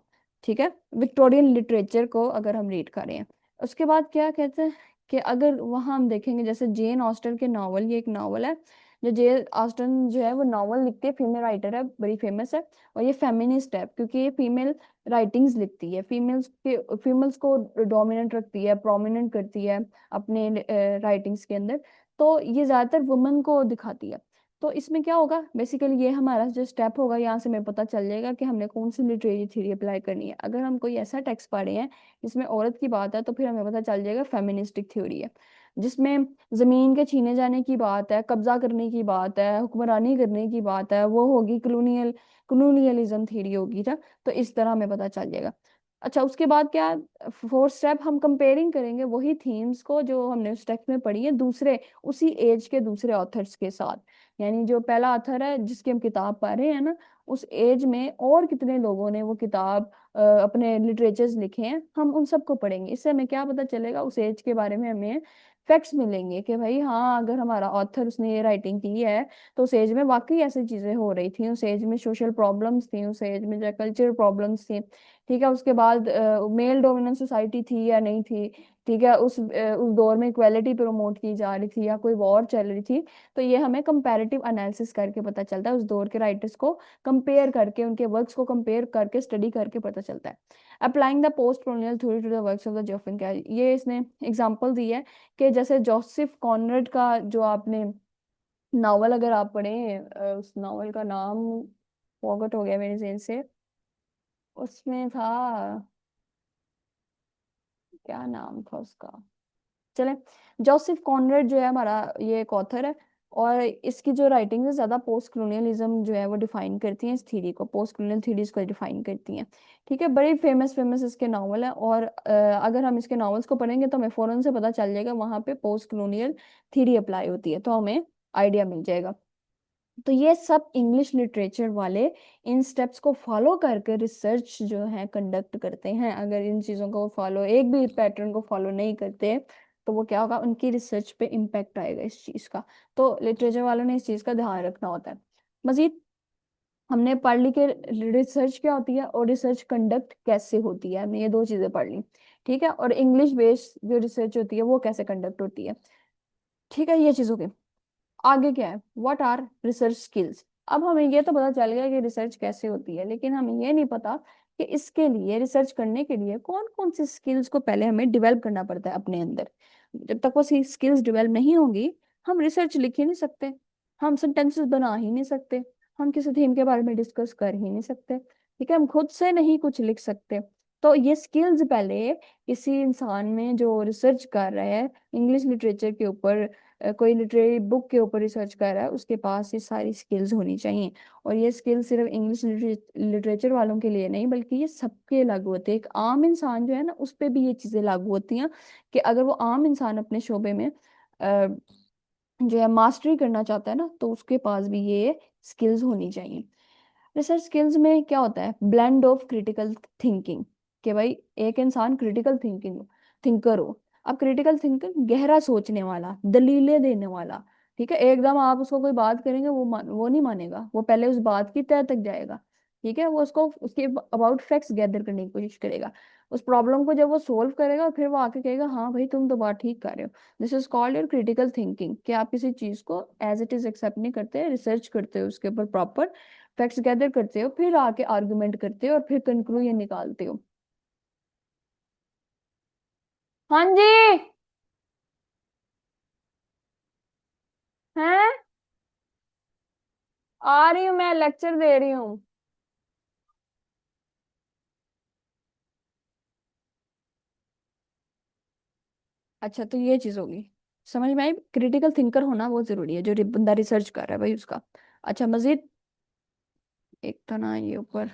ठीक है, विक्टोरियन लिटरेचर को अगर हम रीड करें, उसके बाद क्या कहते हैं कि अगर वहाँ हम देखेंगे जैसे जेन ऑस्टन के नावल, ये एक नावल है जो जेन ऑस्टन जो है वो नावल लिखती है, फीमेल राइटर है, बड़ी फेमस है, और ये फेमिनिस्ट है क्योंकि ये फीमेल राइटिंग्स लिखती है, फीमेल्स को डोमिनेंट रखती है, प्रोमिनेंट करती है अपने राइटिंग्स के अंदर। तो ये ज्यादातर वुमेन को दिखाती है। तो इसमें क्या होगा, बेसिकली ये हमारा जो स्टेप होगा, यहाँ से हमें पता चल जाएगा कि हमने कौन सी लिटरेरी थ्योरी अप्लाई करनी है। अगर हम कोई ऐसा टेक्स्ट पढ़े हैं जिसमें औरत की बात है तो फिर हमें पता चल जाएगा फेमिनिस्टिक थ्योरी है। जिसमें जमीन के छीने जाने की बात है, कब्जा करने की बात है, हुक्मरानी करने की बात है, वो होगी कलोनियलिज्म थ्योरी होगी ना। तो इस तरह हमें पता चल जाएगा। अच्छा, उसके बाद क्या? फोर्थ स्टेप, हम कंपेयरिंग करेंगे वही थीम्स को जो हमने उस टेक्स्ट में पढ़ी है दूसरे, उसी एज के दूसरे ऑथर्स के साथ। यानी जो पहला ऑथर है जिसकी हम किताब पढ़ रहे हैं ना, उस एज में और कितने लोगों ने वो किताब अपने लिटरेचर्स लिखे हैं, हम उन सबको पढ़ेंगे। इससे हमें क्या पता चलेगा, उस एज के बारे में हमें फैक्ट्स मिलेंगे कि भाई हाँ, अगर हमारा ऑथर उसने ये राइटिंग की है तो उस एज में वाकई ऐसी चीजें हो रही थी, उस एज में सोशल प्रॉब्लम्स थी, उस एज में जो कल्चरल प्रॉब्लम्स थी। ठीक है, उसके बाद मेल डोमिनेंट सोसाइटी थी या नहीं थी। ठीक है, उस दौर में इक्वेलिटी प्रमोट की जा रही थी या कोई वॉर चल रही थी। तो ये हमें कंपैरेटिव एनालिसिस करके पता चलता है, उस दौर के राइटर्स को कंपेयर करके, उनके वर्क्स को कंपेयर करके स्टडी करके पता चलता है। Applying the post colonial theory to the works of the जोफिन, क्या ये इसने एग्जांपल दी है कि जैसे जोसेफ कॉनरेड का जो आपने नावल अगर आप पढ़ें, उस नावल का नाम फॉरगॉट हो गया मेरे ज़हन से, उसमें था, क्या नाम था उसका, चले, जोसेफ कॉनरेड जो है हमारा, ये एक ऑथर है। और इसकी जो राइटिंग है ज्यादा पोस्ट कॉलोनियलिज्म जो है वो डिफाइन करती हैं, इस थ्योरी को, पोस्ट कॉलोनियल थ्योरीज को डिफाइन करती हैं। ठीक है, बड़े फेमस फेमस इसके नावल है, और अगर हम इसके नावल्स को पढ़ेंगे तो हमें फौरन से पता चल जाएगा वहां पे पोस्ट कॉलोनियल थ्योरी अप्लाई होती है, तो हमें आइडिया मिल जाएगा। तो ये सब इंग्लिश लिटरेचर वाले इन स्टेप्स को फॉलो करके रिसर्च जो है कंडक्ट करते हैं। अगर इन चीज़ों को फॉलो, एक भी पैटर्न को फॉलो नहीं करते, तो वो क्या होगा, उनकी रिसर्च पे इम्पेक्ट आएगा इस चीज़ का। तो लिटरेचर वालों ने इस चीज़ का ध्यान रखना होता है। मजीद हमने पढ़ ली कि रिसर्च क्या होती है और रिसर्च कंडक्ट कैसे होती है, हमने ये दो चीज़ें पढ़ ली। ठीक है, और इंग्लिश बेस्ड जो रिसर्च होती है वो कैसे कंडक्ट होती है। ठीक है, ये चीज़ हो, आगे क्या है, व्हाट आर रिसर्च स्किल्स। अब हमें ये तो पता चल गया कि रिसर्च कैसे होती है, लेकिन हमें ये नहीं पता कि इसके लिए, रिसर्च करने के लिए कौन कौन सी स्किल्स को पहले हमें डेवलप करना पड़ता है अपने अंदर। जब तक वो स्किल्स डेवलप नहीं होंगी, हम रिसर्च लिख ही नहीं सकते, हम सेंटेंसेस बना ही नहीं सकते, हम किसी थीम के बारे में डिस्कस कर ही नहीं सकते। ठीक है, हम खुद से नहीं कुछ लिख सकते। तो ये स्किल्स पहले किसी इंसान में जो रिसर्च कर रहा है इंग्लिश लिटरेचर के ऊपर, कोई लिटरेरी बुक के ऊपर रिसर्च कर रहा है, उसके पास ये सारी स्किल्स होनी चाहिए। और ये स्किल्स सिर्फ इंग्लिश लिटरेचर वालों के लिए नहीं, बल्कि ये सबके लागू होते हैं। एक आम इंसान जो है ना, उस पे भी ये चीजें लागू होती हैं कि अगर वो आम इंसान अपने शोबे में जो है मास्टरी करना चाहता है ना, तो उसके पास भी ये स्किल्स होनी चाहिए। रिसर्च स्किल्स में क्या होता है, ब्लेंड ऑफ क्रिटिकल थिंकिंग, कि भाई एक इंसान क्रिटिकल थिंकर हो। अब क्रिटिकल थिंकर गहरा सोचने वाला, दलीलें देने वाला। ठीक है, एकदम आप उसको कोई बात करेंगे वो नहीं मानेगा, वो पहले उस बात की तह तक जाएगा। ठीक है, वो उसको उसके अबाउट फैक्ट्स गैदर करने की कोशिश करेगा, उस प्रॉब्लम को जब वो सोल्व करेगा फिर वो आके कहेगा हाँ भाई तुम तो बात ठीक कर रहे हो। This is called your critical thinking, कि आप किसी चीज को एज इट इज एक्सेप्ट नहीं करते, रिसर्च करते हो उसके ऊपर, प्रॉपर फैक्ट्स गैदर करते हो, फिर आके आर्गुमेंट करते हो और फिर कंक्लूजन निकालते हो। हाँ जी। हैं? आ रही हूँ, मैं लेक्चर दे रही हूँ। अच्छा, तो ये चीज होगी, समझ में आई। क्रिटिकल थिंकर होना बहुत जरूरी है, जो बंदा रिसर्च कर रहा है भाई उसका। अच्छा, मजीद एक तो ना ये ऊपर,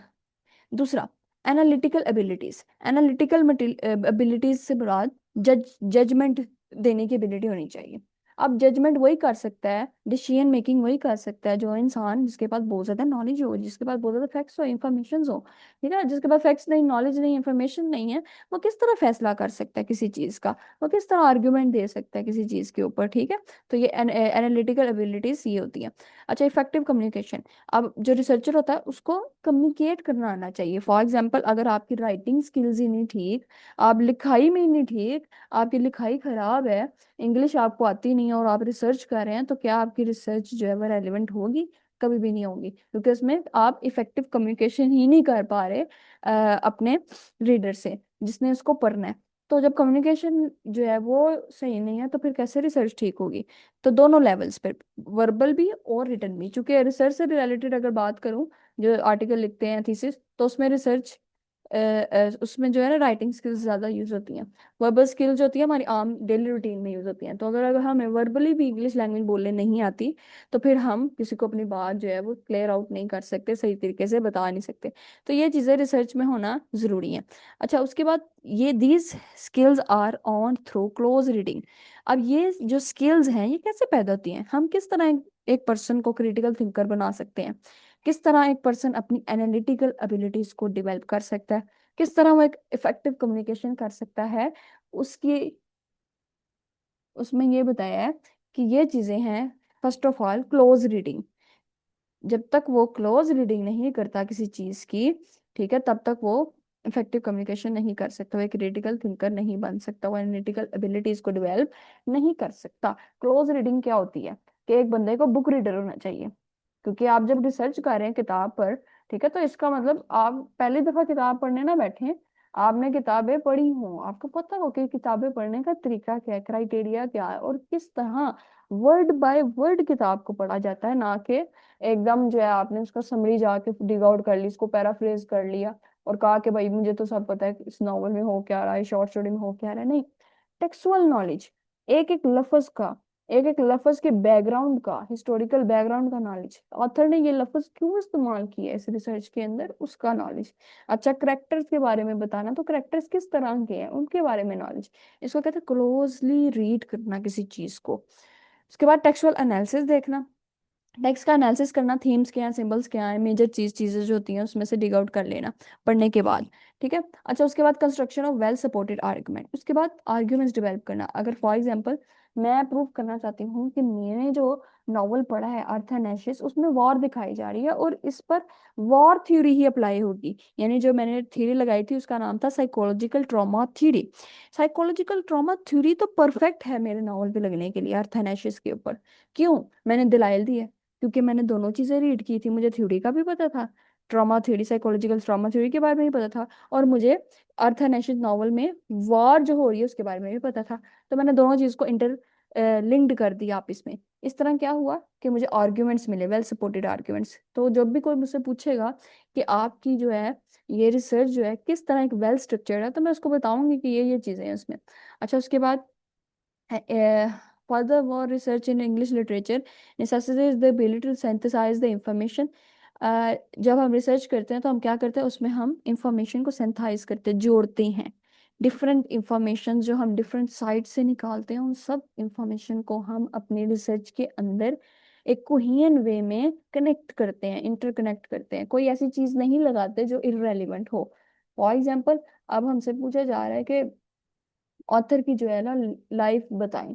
दूसरा, एनालिटिकल एबिलिटीज। एनालिटिकल एबिलिटीज से मुराद जजमेंट देने की एबिलिटी होनी चाहिए। अब जजमेंट वही कर सकता है, डिसीजन मेकिंग वही कर सकता है जो इंसान जिसके पास बहुत ज्यादा नॉलेज हो, जिसके पास बहुत ज्यादा फैक्ट्स हो, इन्फॉर्मेशन हो। ठीक है, जिसके पास फैक्ट्स नहीं, नॉलेज नहीं, इन्फॉर्मेशन नहीं है, वो किस तरह फैसला कर सकता है किसी चीज का, वो किस तरह आर्ग्यूमेंट दे सकता है किसी चीज के ऊपर। ठीक है, तो ये एनालिटिकल एबिलिटीज ये होती है। अच्छा, इफेक्टिव कम्युनिकेशन। अब जो रिसर्चर होता है उसको कम्युनिकेट करना आना चाहिए। फॉर एग्जाम्पल, अगर आपकी राइटिंग स्किल्स ही नहीं ठीक, आप लिखाई में ही नहीं ठीक, आपकी लिखाई खराब है, इंग्लिश आपको आती नहीं है और आप रिसर्च कर रहे हैं, तो क्या आपकी रिसर्च जो है वो रेलिवेंट होगी? कभी भी नहीं होगी, क्योंकि उसमें आप इफेक्टिव कम्युनिकेशन ही नहीं कर पा रहे अपने रीडर से, जिसने उसको पढ़ना है। तो जब कम्युनिकेशन जो है वो सही नहीं है, तो फिर कैसे रिसर्च ठीक होगी? तो दोनों लेवल्स पे, वर्बल भी और रिटर्न भी, चूंकि रिसर्च से रिलेटेड अगर बात करूं, जो आर्टिकल लिखते हैं थीसिस, तो उसमें रिसर्च उसमें जो है ना राइटिंग स्किल्स ज्यादा यूज होती हैं। वर्बल स्किल्स होती है हमारी आम डेली रूटीन में यूज होती हैं। तो अगर हमें वर्बली भी इंग्लिश लैंग्वेज बोलने नहीं आती, तो फिर हम किसी को अपनी बात जो है वो क्लियर आउट नहीं कर सकते, सही तरीके से बता नहीं सकते। तो ये चीजें रिसर्च में होना जरूरी है। अच्छा, उसके बाद ये these skills are honed through close reading. अब ये जो स्किल्स हैं ये कैसे पैदा होती हैं, हम किस तरह एक पर्सन को क्रिटिकल थिंकर बना सकते हैं, किस तरह एक पर्सन अपनी एनालिटिकल एबिलिटीज को डेवलप कर सकता है, किस तरह वो एक इफेक्टिव कम्युनिकेशन कर सकता है, उसकी उसमें ये बताया है कि ये चीजें हैं। First of all close reading. जब तक वो क्लोज रीडिंग नहीं करता किसी चीज की, ठीक है, तब तक वो इफेक्टिव कम्युनिकेशन नहीं कर सकता, वो एक क्रिटिकल थिंकर नहीं बन सकता, वो एनालिटिकल एबिलिटीज को डेवलप नहीं कर सकता। क्लोज रीडिंग क्या होती है कि एक बंदे को बुक रीडर होना चाहिए। क्योंकि आप जब रिसर्च कर रहे हैं किताब पर, ठीक है, तो इसका मतलब आप पहली दफा किताब पढ़ने ना बैठे, आपने किताबें पढ़ी हो, आपको पता हो कि किताबें पढ़ने का तरीका क्या है, क्राइटेरिया क्या है, और किस तरह वर्ड बाय वर्ड किताब को पढ़ा जाता है, ना कि एकदम जो है आपने उसका समरी जाके डिग आउट कर ली, इसको पैराफ्रेज कर लिया और कहा कि भाई मुझे तो सब पता है कि इस नॉवल में हो क्या रहा है, शॉर्ट स्टोरी में हो क्या रहा है। नहीं, टेक्सुअल नॉलेज, एक एक लफ्ज का, एक एक लफ्ज के बैकग्राउंड का, हिस्टोरिकल बैकग्राउंड का नॉलेज, ऑथर ने ये लफ्ज क्यों इस्तेमाल किया है इस रिसर्च के अंदर, उसका नॉलेज। अच्छा, करेक्टर्स के बारे में बताना, तो करेक्टर्स किस तरह के हैं उनके बारे में नॉलेज। इसको कहते हैं क्लोजली रीड करना किसी चीज को। उसके बाद टेक्सुअल एनालिसिस देखना, टेक्स्ट का एनालिसिस करना, थीम्स क्या हैं, सिंबल्स क्या हैं, मेजर चीजें जो होती हैं उसमें से डिग आउट कर लेना पढ़ने के बाद। ठीक है। अच्छा, उसके बाद construction of well supported argument, उसके बाद आर्ग्यूमेंट्स डेवलप करना। अगर फॉर एग्जांपल मैं प्रूव करना चाहती हूँ कि मैंने जो नॉवल पढ़ा है अर्थनेशिस, उसमें वॉर दिखाई जा रही है और इस पर वॉर थ्योरी ही अप्लाई होगी, यानी जो मैंने थ्योरी लगाई थी उसका नाम था psychological trauma theory. Psychological trauma theory तो परफेक्ट है मेरे नॉवल पे लगने के लिए अर्थनेशिस के ऊपर। क्यों? मैंने दलाइल दी है, क्योंकि मैंने दोनों चीजें रीड की थी, मुझे थ्योरी का भी पता था, trauma theory, psychological trauma theory के बारे में भी पता था, और मुझे अर्थनेशिस नॉवल में वॉर जो हो रही है उसके बारे में भी पता था। तो मैंने दोनों चीज को इंटर लिंक्ड कर दिया आपस में। इस तरह क्या हुआ कि मुझे आर्ग्यूमेंट्स मिले, वेल सपोर्टेड आर्ग्यूमेंट्स। तो जब भी कोई मुझसे पूछेगा कि आपकी जो है ये रिसर्च जो है किस तरह एक वेल स्ट्रक्चर्ड है, तो मैं उसको बताऊंगी कि ये चीजें हैं उसमें। अच्छा, उसके बाद further more research in English literature necessitates the ability to synthesize the information। जब हम रिसर्च करते हैं तो हम क्या करते हैं, उसमें हम इंफॉर्मेशन को सिंथेसाइज करते हैं, जोड़ते हैं। डिफरेंट इंफॉर्मेशन जो हम डिफरेंट साइट से निकालते हैं, उन सब इंफॉर्मेशन को हम अपनी रिसर्च के अंदर एक कोहेन वे में कनेक्ट करते हैं, इंटरकनेक्ट करते हैं, कोई ऐसी चीज नहीं लगाते जो इररेलेवेंट हो। फॉर एग्जाम्पल, अब हमसे पूछा जा रहा है कि ऑथर की जो है ना लाइफ बताएं,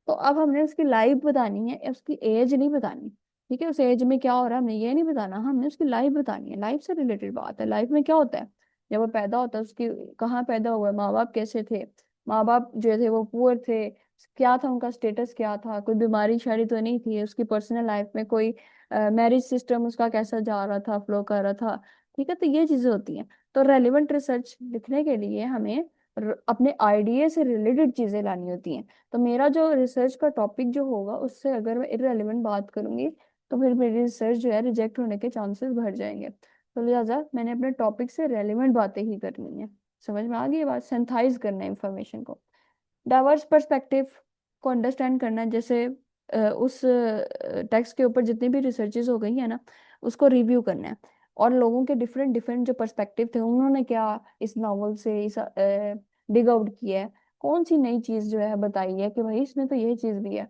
तो अब हमने उसकी लाइफ बतानी है, उसकी एज नहीं बतानी। ठीक है, उस एज में क्या हो रहा है हमने ये नहीं बताना, हमने उसकी लाइफ बतानी है, लाइफ से रिलेटेड बात है। लाइफ में क्या होता है, जब वो पैदा होता है उसकी कहाँ पैदा हुआ, माँ बाप कैसे थे, माँ बाप जो थे वो पुअर थे, क्या था उनका स्टेटस, क्या था, कोई बीमारी शायरी तो नहीं थी, उसकी पर्सनल लाइफ में कोई मैरिज सिस्टम उसका कैसा जा रहा था, फ्लो कर रहा था। ठीक है, तो ये चीजें होती हैं। तो रेलिवेंट रिसर्च लिखने के लिए हमें अपने आइडिया से रिलेटेड चीजें लानी होती हैं। तो मेरा जो रिसर्च का टॉपिक जो होगा उससे अगर मैं इररेलेवेंट बात करूंगी, तो फिर मेरी रिसर्च जो है रिजेक्ट होने के चांसेस बढ़ जाएंगे। तो लिहाजा मैंने अपने टॉपिक से रेलिवेंट बातें ही करनी है। समझ में आ गई ये बात, सिंथेसाइज करना है इंफॉर्मेशन को। डाइवर्स पर्सपेक्टिव को अंडरस्टैंड करना है, जैसे उस टेक्स्ट के ऊपर जितनी भी रिसर्चेज हो गई है ना, उसको रिव्यू करना है, और लोगों के डिफरेंट डिफरेंट जो पर्सपेक्टिव थे उन्होंने क्या इस नॉवल से इस डिग आउट किया है, कौन सी नई चीज जो है बताई है कि भाई इसमें तो ये चीज भी है,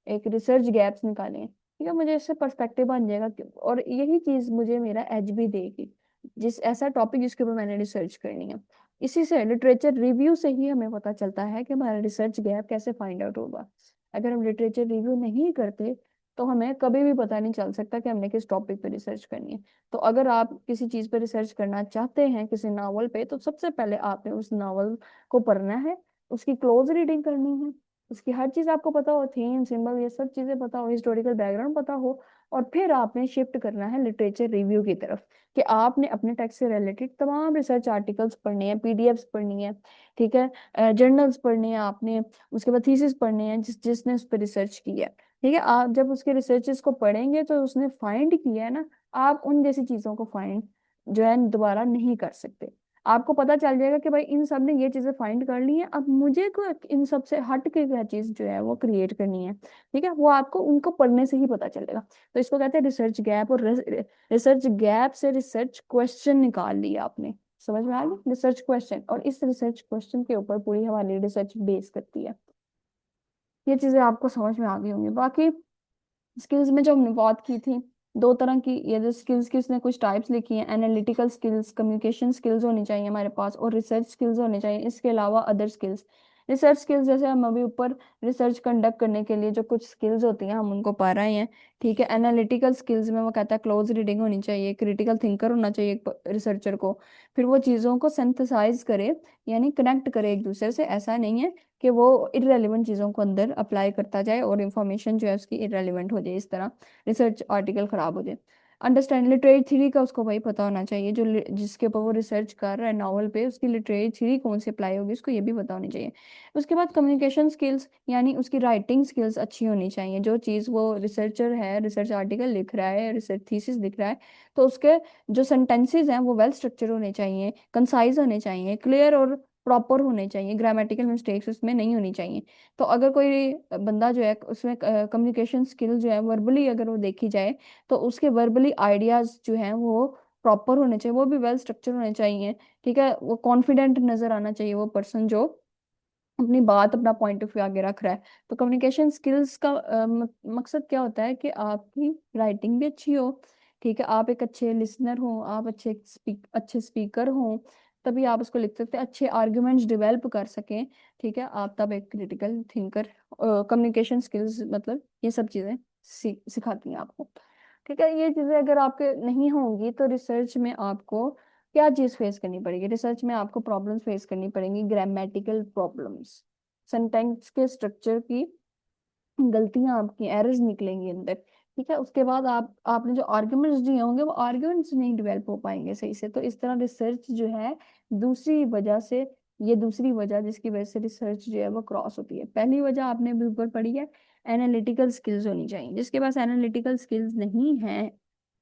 एक रिसर्च गैप्स निकाले हैं। ठीक है, मुझे इससे पर्सपेक्टिव बन जाएगा और यही चीज मुझे मेरा एज भी देगी, जिस ऐसा टॉपिक जिसके ऊपर मैंने रिसर्च करनी है। इसी से लिटरेचर रिव्यू से ही हमें पता चलता है कि हमारा रिसर्च गैप कैसे फाइंड आउट होगा। अगर हम लिटरेचर रिव्यू नहीं करते तो हमें कभी भी पता नहीं चल सकता कि हमने किस टॉपिक पे रिसर्च करनी है। तो अगर आप किसी चीज पे रिसर्च करना चाहते हैं, किसी नावल पे, तो सबसे पहले आपने उस नावल को पढ़ना है, उसकी क्लोज रीडिंग करनी है, उसकी हर चीज आपको पता हो, थीम, सिंबल, ये सब चीजें पता हो, हिस्टोरिकल बैकग्राउंड पता हो, और फिर आपने शिफ्ट करना है लिटरेचर रिव्यू की तरफ, कि आपने अपने टेक्स्ट से रिलेटेड तमाम रिसर्च आर्टिकल्स पढ़ने हैं, पीडीएफ्स पढ़नी है, ठीक है, जर्नल्स पढ़ने हैं आपने, उसके बाद थीसिस पढ़ने हैं जिसने उस पर रिसर्च की है। ठीक है, आप जब उसके रिसर्चेस को पढ़ेंगे तो उसने फाइंड किया है ना, आप उन जैसी चीजों को फाइंड जो है दोबारा नहीं कर सकते। आपको पता चल जाएगा कि भाई इन सब ने ये चीजें फाइंड कर ली हैं, अब मुझे को इन सब से हट के क्या चीज जो है वो क्रिएट करनी है। ठीक है, वो आपको उनको पढ़ने से ही पता चलेगा। तो इसको कहते हैं रिसर्च गैप। और रिसर्च गैप से रिसर्च क्वेश्चन निकाल लिया आपने। समझ में आ गया, रिसर्च क्वेश्चन, और इस रिसर्च क्वेश्चन के ऊपर पूरी हमारी रिसर्च बेस करती है। ये चीजें आपको समझ में आ गई होंगी। बाकी स्किल्स में जो हमने बात की थी, दो तरह की ये जो स्किल्स की उसने कुछ टाइप्स लिखी हैं, एनालिटिकल स्किल्स, कम्युनिकेशन स्किल्स होनी चाहिए हमारे पास, और रिसर्च स्किल्स होने चाहिए। इसके अलावा अदर स्किल्स, रिसर्च स्किल्स जैसे हम अभी ऊपर रिसर्च कंडक्ट करने के लिए जो कुछ स्किल्स होती हैं हम उनको पा रहे हैं। ठीक है, एनालिटिकल स्किल्स में वो कहता है क्लोज रीडिंग होनी चाहिए, क्रिटिकल थिंकर होना चाहिए एक रिसर्चर को। फिर वो चीज़ों को सिंथेसाइज करे, यानी कनेक्ट करे एक दूसरे से। ऐसा नहीं है कि वो इररेलेवेंट चीज़ों को अंदर अप्लाई करता जाए और इंफॉर्मेशन जो है उसकी इररेलेवेंट हो जाए, इस तरह रिसर्च आर्टिकल खराब हो जाए। अंडरस्टैंड लिटरेरी थ्योरी का उसको भाई पता होना चाहिए, जो जिसके ऊपर वो रिसर्च कर रहा है नॉवल पे, उसकी लिटरेरी थ्योरी कौन सी अप्लाई होगी उसको ये भी पता होनी चाहिए। उसके बाद कम्युनिकेशन स्किल्स, यानी उसकी राइटिंग स्किल्स अच्छी होनी चाहिए। जो चीज़ वो रिसर्चर है, रिसर्च आर्टिकल लिख रहा है, रिसर्च थीसिस लिख रहा है, तो उसके जो सेंटेंसेस हैं वो वेल स्ट्रक्चर होने चाहिए, कंसाइज होने चाहिए, क्लियर और प्रॉपर होने चाहिए, ग्रामेटिकल मिस्टेक्स उसमें नहीं होनी चाहिए। तो अगर कोई बंदा जो है उसमें कम्युनिकेशन स्किल जो है वर्बली अगर वो देखी जाए, तो उसके वर्बली आइडियाज जो हैं वो प्रॉपर होने चाहिए, वो भी वेल स्ट्रक्चर होने चाहिए। ठीक है, वो कॉन्फिडेंट नजर आना चाहिए वो पर्सन जो अपनी बात, अपना पॉइंट ऑफ व्यू आगे रख रहा है। तो कम्युनिकेशन स्किल्स का मकसद क्या होता है कि आपकी राइटिंग भी अच्छी हो। ठीक है, आप एक अच्छे लिसनर हो, आप अच्छे स्पीकर हो, तभी आप उसको लिख सकते हैं, अच्छे आर्ग्यूमेंट्स डेवलप कर सकें। ठीक है, आप तब एक क्रिटिकल थिंकर। कम्युनिकेशन स्किल्स मतलब ये सब चीज़ें सिखाती हैं आपको। ठीक है, ये चीज़ें अगर आपके नहीं होंगी तो रिसर्च में आपको क्या चीज फेस करनी पड़ेगी? रिसर्च में आपको प्रॉब्लम्स फेस करनी पड़ेंगी, ग्रामेटिकल प्रॉब्लम्स, सेंटेंस के स्ट्रक्चर की गलतियां, आपकी एरर्स निकलेंगी अंदर। ठीक है, उसके बाद आपने जो आर्ग्यूमेंट्स दिए होंगे वो आर्ग्यूमेंट्स नहीं डेवलप हो पाएंगे सही से। तो इस तरह रिसर्च जो है दूसरी वजह से, ये दूसरी वजह जिसकी वजह से रिसर्च जो है वो क्रॉस होती है। पहली वजह आपने भी ऊपर पढ़ी है, एनालिटिकल स्किल्स होनी चाहिए। जिसके पास एनालिटिकल स्किल्स नहीं है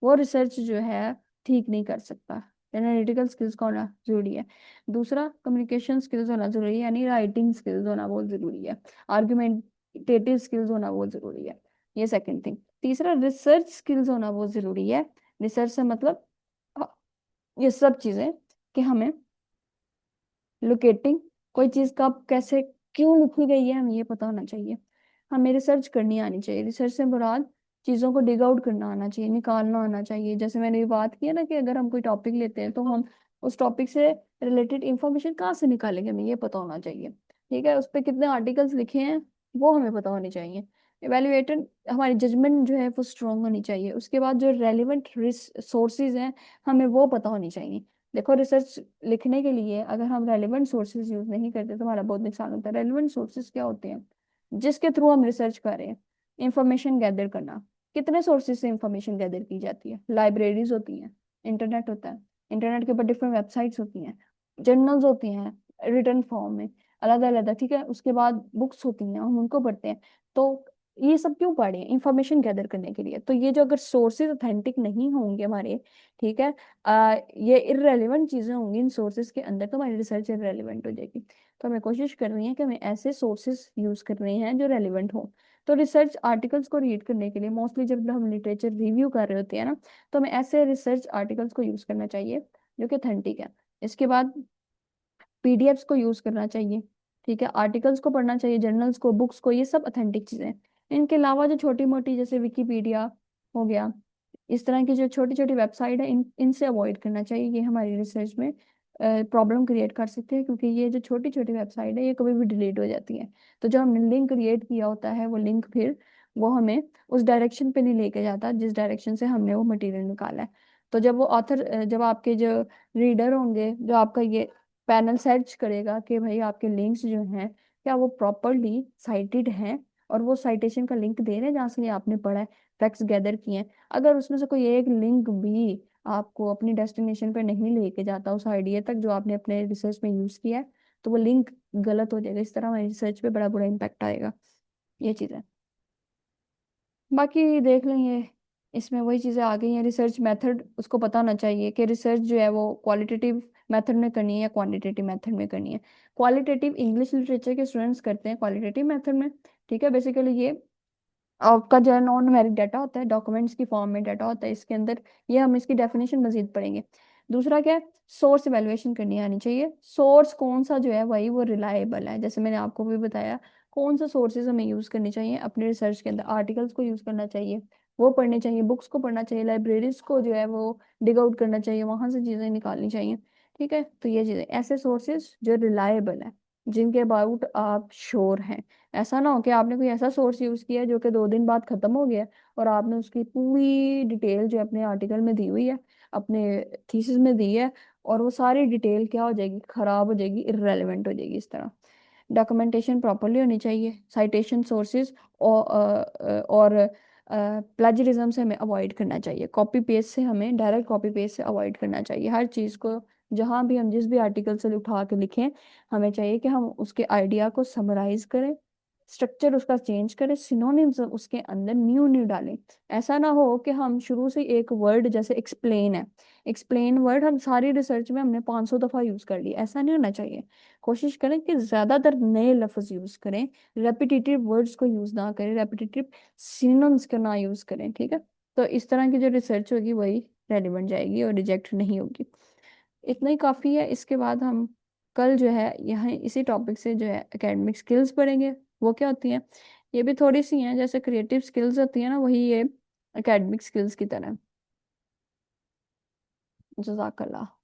वो रिसर्च जो है ठीक नहीं कर सकता। एनालिटिकल स्किल्स का होना जरूरी है। दूसरा, कम्युनिकेशन स्किल्स होना जरूरी है, यानी राइटिंग स्किल्स होना बहुत जरूरी है। आर्गुमेंटेटिव स्किल्स होना बहुत जरूरी है, ये सेकंड थिंग। तीसरा, रिसर्च स्किल्स होना बहुत जरूरी है। रिसर्च से मतलब ये सब चीजें कि हमें लोकेटिंग, कोई चीज कब कैसे क्यों लिखी गई है हमें ये पता होना चाहिए। हमें रिसर्च करनी आनी चाहिए। रिसर्च से मुराद चीजों को डिग आउट करना आना चाहिए, निकालना आना चाहिए। जैसे मैंने ये बात की है ना कि अगर हम कोई टॉपिक लेते हैं तो हम उस टॉपिक से रिलेटेड इंफॉर्मेशन कहाँ से निकालेंगे हमें ये पता होना चाहिए। ठीक है, उस पर कितने आर्टिकल्स लिखे हैं वो हमें पता होने चाहिए। इवेल्युएटेड, हमारी जजमेंट जो है वो स्ट्रांग होनी चाहिए। उसके बाद जो रेलिवेंट सोर्सेज हैं हमें वो पता होनी चाहिए। देखो, रिसर्च लिखने के लिए अगर हम रेलिवेंट सोर्सेज यूज नहीं करते तो हमारा बहुत नुकसान होता है। रेलिवेंट सोर्सेज क्या होते हैं? जिसके थ्रू हम रिसर्च कर रहे हैं। इंफॉर्मेशन गैदर करना, कितने सोर्सेज से इंफॉर्मेशन गैदर की जाती है? लाइब्रेरीज होती हैं, इंटरनेट होता है, इंटरनेट के ऊपर डिफरेंट वेबसाइट्स होती हैं, जर्नल्स होती हैं रिटर्न फॉर्म में, अलग अलग। ठीक है, उसके बाद बुक्स होती हैं, हम उनको पढ़ते हैं। तो ये सब क्यों पढ़े? इंफॉर्मेशन गैदर करने के लिए। तो ये जो अगर सोर्सेज ऑथेंटिक नहीं होंगे हमारे, ठीक है, ये इररेलेवेंट चीजें होंगी इन सोर्सेज के अंदर, तो हमारी रिसर्च इररेलेवेंट हो जाएगी। तो हमें कोशिश करनी है कि हमें ऐसे सोर्सेज यूज करने हैं जो रेलिवेंट हो। तो रिसर्च आर्टिकल्स को रीड करने के लिए मोस्टली जब हम लिटरेचर रिव्यू कर रहे होते हैं ना, तो हमें ऐसे रिसर्च आर्टिकल्स को यूज करना चाहिए जो कि ऑथेंटिक है। इसके बाद पीडीएफ्स को यूज करना चाहिए। ठीक है, आर्टिकल्स को पढ़ना चाहिए, जर्नल्स को, बुक्स को, ये सब ऑथेंटिक चीजें हैं। इनके अलावा जो छोटी मोटी जैसे विकीपीडिया हो गया, इस तरह की जो छोटी छोटी वेबसाइट है, इनसे अवॉइड करना चाहिए। ये हमारी रिसर्च में प्रॉब्लम क्रिएट कर सकते हैं, क्योंकि ये जो छोटी छोटी वेबसाइट है ये कभी भी डिलीट हो जाती है। तो जो हमने लिंक क्रिएट किया होता है वो लिंक फिर वो हमें उस डायरेक्शन पे नहीं लेके जाता जिस डायरेक्शन से हमने वो मटेरियल निकाला है। तो जब वो ऑथर, जब आपके जो रीडर होंगे, जो आपका ये पैनल सर्च करेगा कि भाई आपके लिंक्स जो हैं क्या वो प्रॉपरली साइटेड हैं, और वो साइटेशन का लिंक दे रहे हैं जहाँ से ये आपने पढ़ा है, फैक्ट्स गैदर किए हैं। अगर उसमें से कोई एक लिंक भी आपको अपनी डेस्टिनेशन पे नहीं लेके जाता उस आइडिया तक जो आपने अपने रिसर्च में यूज किया है, तो वो लिंक गलत हो जाएगा। इस तरह हमारी रिसर्च पे बड़ा बुरा इम्पैक्ट आएगा। ये चीज़ है। बाकी देख लेंगे, इसमें वही चीज़ें आ गई हैं। रिसर्च मेथड उसको पता होना चाहिए कि रिसर्च जो है वो क्वालिटेटिव मेथड में करनी है या क्वांटिटेटिव मेथड में करनी है। क्वालिटेटिव इंग्लिश लिटरेचर के स्टूडेंट्स करते हैं क्वालिटेटिव मेथड में। ठीक है, बेसिकली ये आपका जो है नॉन न्यूमेरिक डाटा होता है, डॉक्यूमेंट्स की फॉर्म में डाटा होता है इसके अंदर। ये हम इसकी डेफिनेशन मजीद पढ़ेंगे। दूसरा क्या है, सोर्स इवेलुएशन करनी आनी चाहिए। सोर्स कौन सा जो है वही वो रिलायबल है, जैसे मैंने आपको भी बताया कौन सा सोर्सेज हमें यूज करनी चाहिए अपने रिसर्च के अंदर। आर्टिकल्स को यूज करना चाहिए, वो पढ़ने चाहिए, बुक्स को पढ़ना चाहिए, लाइब्रेरीज को जो है वो डिग आउट करना चाहिए, वहां से चीजें निकालनी चाहिए। ठीक है, तो ये चीजें ऐसे सोर्सेज जो रिलायबल है, जिनके अबाउट आप श्योर हैं। ऐसा ना हो कि आपने कोई ऐसा सोर्स यूज किया जो कि 2 दिन बाद खत्म हो गया, और आपने उसकी पूरी डिटेल जो अपने आर्टिकल में दी हुई है, अपने थीसिस में दी है, और वो सारी डिटेल क्या हो जाएगी, खराब हो जाएगी, इररेलेवेंट हो जाएगी इस तरह। डॉक्यूमेंटेशन प्रॉपरली होनी चाहिए, साइटेशन सोर्सेज और प्लेजरिज्म से हमें अवॉइड करना चाहिए। कॉपी पेस्ट से हमें, डायरेक्ट कॉपी पेस्ट से अवॉइड करना चाहिए। हर चीज़ को जहाँ भी हम जिस भी आर्टिकल से उठा के लिखें, हमें चाहिए कि हम उसके आइडिया को समराइज करें, स्ट्रक्चर उसका चेंज करें, सिनोनिम्स उसके अंदर न्यू न्यू डालें। ऐसा ना हो कि हम शुरू से एक वर्ड, जैसे एक्सप्लेन है, एक्सप्लेन वर्ड हम सारी रिसर्च में हमने 500 दफ़ा यूज़ कर लिया, ऐसा नहीं होना चाहिए। कोशिश करें कि ज़्यादातर नए लफ्ज़ यूज़ करें, रेपिटेटिव वर्ड्स को यूज़ ना करें, रेपिटेटिव सिनोनिम्स का ना यूज़ करें। ठीक है, तो इस तरह की जो रिसर्च होगी वही रेलिवेंट जाएगी और रिजेक्ट नहीं होगी। इतना ही काफ़ी है। इसके बाद हम कल जो है यहाँ इसी टॉपिक से जो है एकेडमिक स्किल्स पढ़ेंगे। वो क्या होती हैं, ये भी थोड़ी सी हैं, जैसे क्रिएटिव स्किल्स होती है ना, वही ये एकेडमिक स्किल्स की तरह। जज़ाकल्लाह।